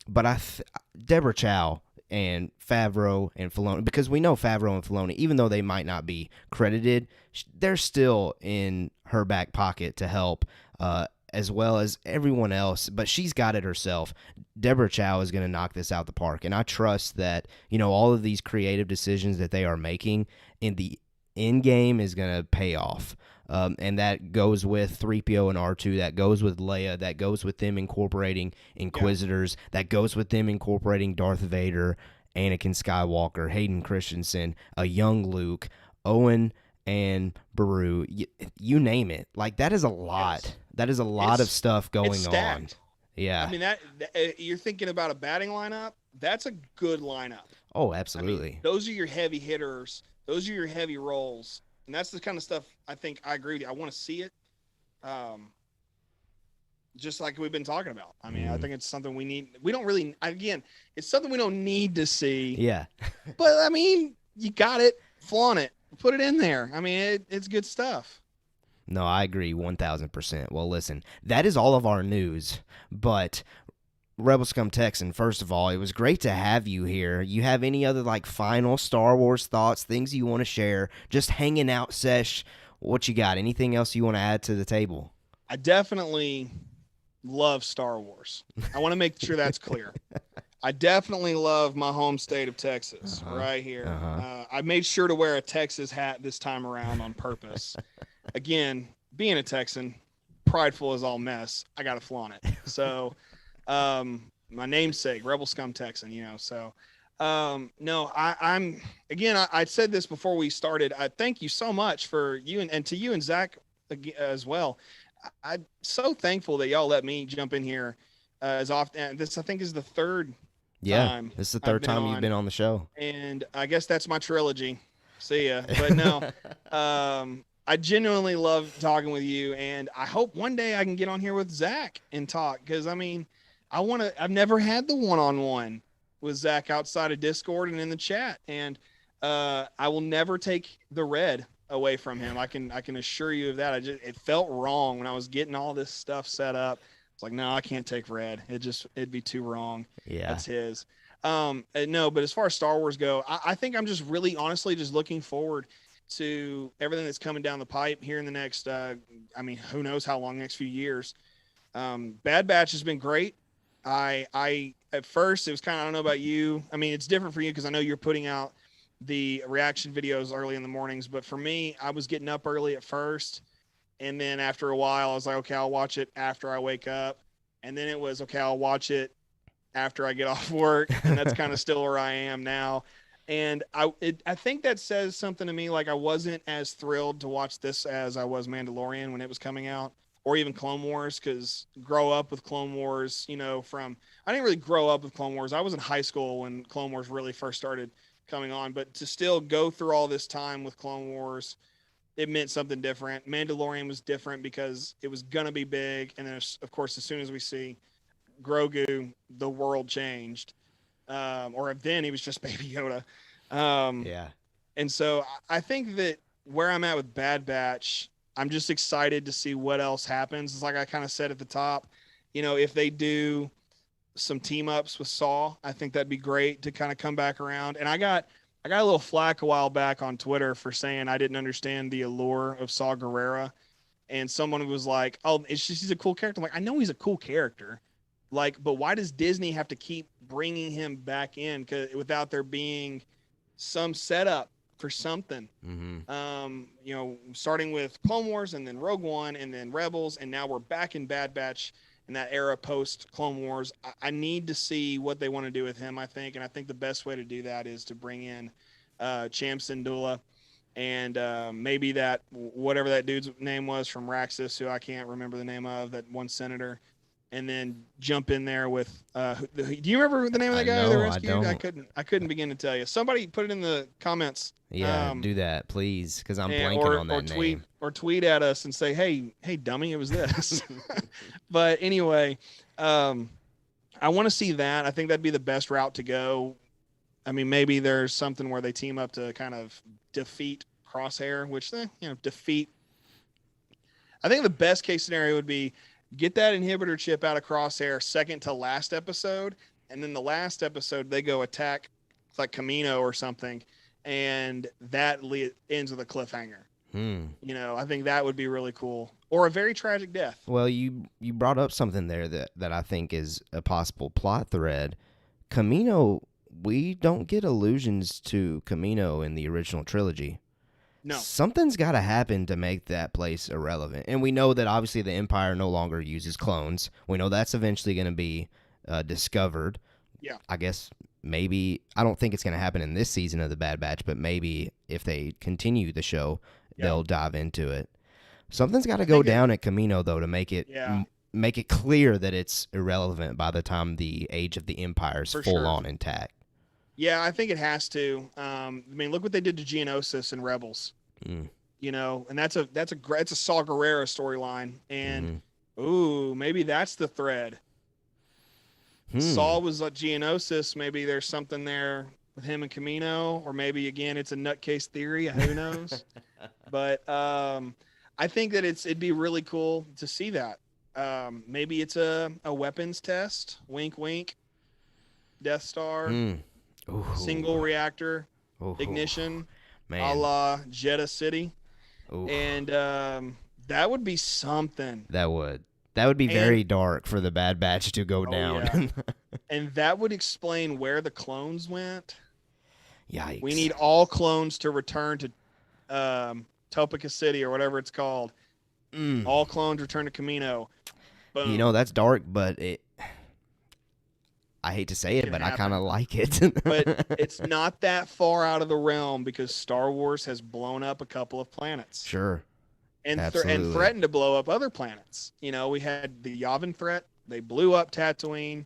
[SPEAKER 1] But Deborah Chow and Favreau and Filoni, because we know Favreau and Filoni, even though they might not be credited, they're still in her back pocket to help, as well as everyone else. But she's got it herself. Deborah Chow is going to knock this out the park, and I trust that, you know, all of these creative decisions that they are making in the end game is going to pay off. And that goes with 3PO and R2, that goes with Leia, that goes with them incorporating Inquisitors, that goes with them incorporating Darth Vader, Anakin Skywalker, Hayden Christensen, a young Luke, Owen and Beru, you name it. Like, that is a lot. Yes. That is a lot of stuff going on. Yeah.
[SPEAKER 2] I mean, that you're thinking about a batting lineup, that's a good lineup.
[SPEAKER 1] Oh, absolutely.
[SPEAKER 2] I mean, those are your heavy hitters. Those are your heavy roles. And that's the kind of stuff I think I agree with you. I want to see it. Just like we've been talking about. I mean, I think it's something we need. We don't really, again, it's something we don't need to see.
[SPEAKER 1] Yeah.
[SPEAKER 2] But I mean, you got it, flaunt it, put it in there. I mean, it's good stuff.
[SPEAKER 1] No, I agree 1,000%. Well, listen, that is all of our news, but Rebel Scum Texan, first of all, it was great to have you here. You have any other, like, final Star Wars thoughts, things you want to share, just hanging out sesh, what you got? Anything else you want to add to the table?
[SPEAKER 2] I definitely love Star Wars. I want to make sure that's clear. I definitely love my home state of Texas right here. I made sure to wear a Texas hat this time around on purpose. Again, being a Texan, prideful as all mess, I got to flaunt it. So, my namesake, Rebel Scum Texan, you know, so, no, I'm, again, I said this before we started. I thank you so much for you and to you and Zach as well. I'm so thankful that y'all let me jump in here as often. This, I think, is the third time.
[SPEAKER 1] This is the third time you've been on the show.
[SPEAKER 2] And I guess that's my trilogy. See ya. But no, I genuinely love talking with you. And I hope one day I can get on here with Zach and talk. Cause I mean, I've never had the one-on-one with Zach outside of Discord and in the chat. And I will never take the red away from him. I can assure you of that. It felt wrong when I was getting all this stuff set up. It's like, no, I can't take red. It'd be too wrong. Yeah. That's his. No, but as far as Star Wars go, I think I'm just really honestly just looking forward to everything that's coming down the pipe here in the next, I mean, who knows how long, next few years. Bad Batch has been great. I at first it was kind of, I don't know about you. I mean, it's different for you because I know you're putting out the reaction videos early in the mornings, but for me, I was getting up early at first. And then after a while, I was like, okay, I'll watch it after I wake up. And then it was, okay, I'll watch it after I get off work. And that's kind of still where I am now. And I think that says something to me. Like, I wasn't as thrilled to watch this as I was Mandalorian when it was coming out, or even Clone Wars, because grow up with Clone Wars, you know, I didn't really grow up with Clone Wars. I was in high school when Clone Wars really first started coming on, but to still go through all this time with Clone Wars, it meant something different. Mandalorian was different because it was going to be big. And then, of course, as soon as we see Grogu, the world changed. Or then he was just Baby Yoda.
[SPEAKER 1] Yeah.
[SPEAKER 2] And so I think that where I'm at with Bad Batch, I'm just excited to see what else happens. It's like I kind of said at the top, if they do some team ups with Saw, I think that'd be great to kind of come back around. And I got a little flack a while back on Twitter for saying I didn't understand the allure of Saw Gerrera. And someone was like, "Oh, it's just he's a cool character." I'm like, I know he's a cool character, like, but why does Disney have to keep bringing him back in without there being some setup for something? Starting with Clone Wars and then Rogue One and then Rebels, and now we're back in Bad Batch in that era post Clone Wars. I need to see what they want to do with him, I think, and I think the best way to do that is to bring in Cham Syndulla and maybe that whatever that dude's name was from Raxus, who I can't remember the name of, that one senator, and then jump in there with do you remember the name of that guy they rescued? I couldn't begin to tell you. Somebody put it in the comments.
[SPEAKER 1] Yeah, do that, please, because I'm blanking on that name.
[SPEAKER 2] Or tweet at us and say, hey, dummy, it was this. But anyway, I want to see that. I think that'd be the best route to go. I mean, maybe there's something where they team up to kind of defeat Crosshair, which, defeat. I think the best case scenario would be get that inhibitor chip out of Crosshair second to last episode. And then the last episode, they go attack like Camino or something. And that ends with a cliffhanger. I think that would be really cool. Or a very tragic death.
[SPEAKER 1] Well, you brought up something there that I think is a possible plot thread. Camino, we don't get allusions to Camino in the original trilogy.
[SPEAKER 2] No.
[SPEAKER 1] Something's got to happen to make that place irrelevant. And we know that obviously the Empire no longer uses clones. We know that's eventually going to be discovered.
[SPEAKER 2] Yeah.
[SPEAKER 1] I guess maybe, I don't think it's going to happen in this season of The Bad Batch, but maybe if they continue the show, they'll dive into it. Something's got to go down at Camino, though, to make it clear that it's irrelevant by the time the Age of the Empire is full-on intact.
[SPEAKER 2] Yeah, I think it has to. I mean, look what they did to Geonosis in Rebels. And that's it's a Saw Gerrera storyline, and maybe that's the thread. Saul was like Geonosis. Maybe there's something there with him and Camino, or maybe again it's a nutcase theory. Who knows? But I think that it'd be really cool to see that. Maybe it's a weapons test. Wink, wink. Death Star. Single reactor ignition, a la Jeddah City. And that would be something.
[SPEAKER 1] That would be very dark for the Bad Batch to go down.
[SPEAKER 2] Yeah. And that would explain where the clones went.
[SPEAKER 1] Yikes.
[SPEAKER 2] We need all clones to return to Topeka City or whatever it's called. All clones return to Camino. Boom.
[SPEAKER 1] That's dark, but I hate to say it, but I kind of like it.
[SPEAKER 2] But it's not that far out of the realm because Star Wars has blown up a couple of planets.
[SPEAKER 1] Sure.
[SPEAKER 2] And threatened to blow up other planets. We had the Yavin threat. They blew up Tatooine.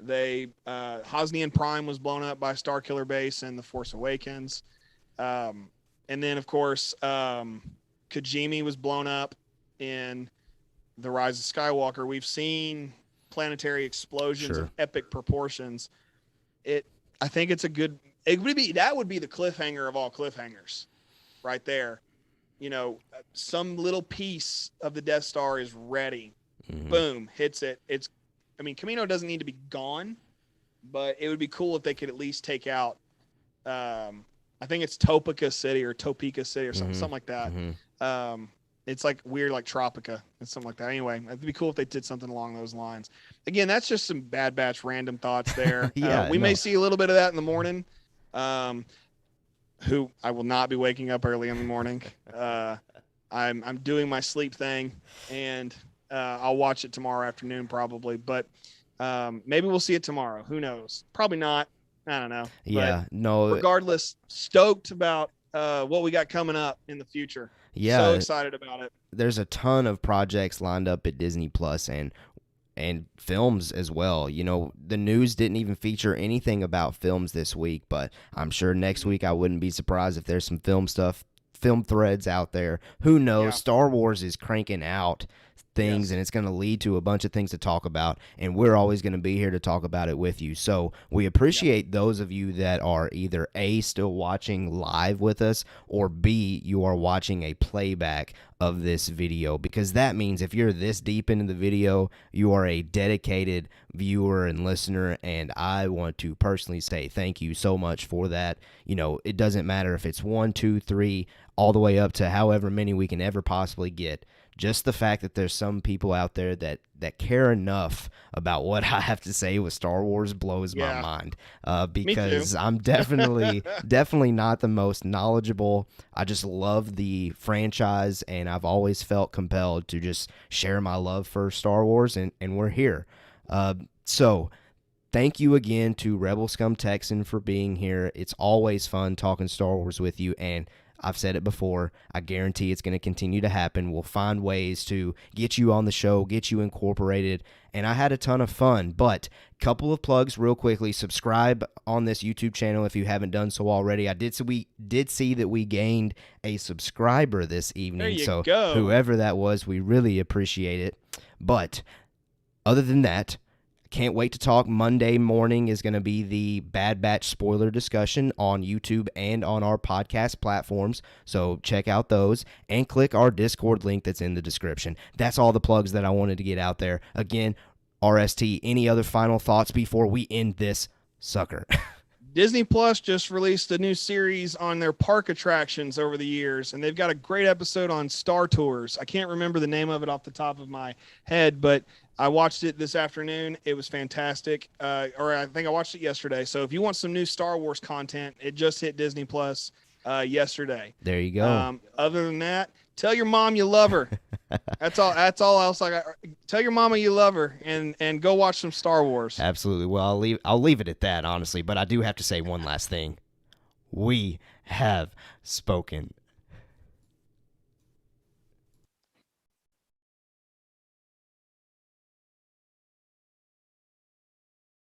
[SPEAKER 2] Hosnian Prime was blown up by Starkiller Base and The Force Awakens. And then, of course, Kijimi was blown up in The Rise of Skywalker. We've seen planetary explosions of epic proportions. I think it's that would be the cliffhanger of all cliffhangers right there. Some little piece of the Death Star is ready. Boom, hits it. Camino doesn't need to be gone, but it would be cool if they could at least take out I think it's Topeka City or Topeka City or something like that. It's like weird, like Tropica and something like that. Anyway, it'd be cool if they did something along those lines. Again, that's just some Bad Batch random thoughts there. We may see a little bit of that in the morning. Who I will not be waking up early in the morning. I'm doing my sleep thing, and I'll watch it tomorrow afternoon probably. But maybe we'll see it tomorrow. Who knows? Probably not. I don't know.
[SPEAKER 1] Yeah,
[SPEAKER 2] but
[SPEAKER 1] no.
[SPEAKER 2] Regardless, stoked about what we got coming up in the future.
[SPEAKER 1] Yeah,
[SPEAKER 2] so excited about it.
[SPEAKER 1] There's a ton of projects lined up at Disney Plus and films as well. The news didn't even feature anything about films this week, but I'm sure next week I wouldn't be surprised if there's some film stuff film threads out there. Who knows?
[SPEAKER 2] Yeah.
[SPEAKER 1] Star Wars is cranking out things, and it's going to lead to a bunch of things to talk about, and we're always going to be here to talk about it with you. So we appreciate those of you that are either A, still watching live with us, or B, you are watching a playback of this video, because that means if you're this deep into the video, you are a dedicated viewer and listener, and I want to personally say thank you so much for that. You know, it doesn't matter if it's 1, 2, 3, all the way up to however many we can ever possibly get. Just the fact that there's some people out there that care enough about what I have to say with Star Wars blows my mind. Because I'm definitely not the most knowledgeable. I just love the franchise, and I've always felt compelled to just share my love for Star Wars, and we're here. So thank you again to Rebel Scum Texan for being here. It's always fun talking Star Wars with you, and I've said it before, I guarantee it's going to continue to happen. We'll find ways to get you on the show, get you incorporated, and I had a ton of fun. But couple of plugs real quickly. Subscribe on this YouTube channel if you haven't done so already. We did see that we gained a subscriber this evening.
[SPEAKER 2] There you
[SPEAKER 1] so
[SPEAKER 2] go.
[SPEAKER 1] Whoever that was, we really appreciate it. But other than that, can't wait to talk. Monday morning is going to be the Bad Batch spoiler discussion on YouTube and on our podcast platforms. So check out those and click our Discord link that's in the description. That's all the plugs that I wanted to get out there. Again, RST, any other final thoughts before we end this sucker?
[SPEAKER 2] Disney Plus just released a new series on their park attractions over the years, and they've got a great episode on Star Tours. I can't remember the name of it off the top of my head, but I watched it this afternoon. It was fantastic. Or I think I watched it yesterday. So if you want some new Star Wars content, it just hit Disney Plus yesterday.
[SPEAKER 1] There you go.
[SPEAKER 2] Other than that, tell your mom you love her. That's all else I got. Tell your mama you love her, and go watch some Star Wars.
[SPEAKER 1] Absolutely. Well, I'll leave it at that, honestly, but I do have to say one last thing. We have spoken.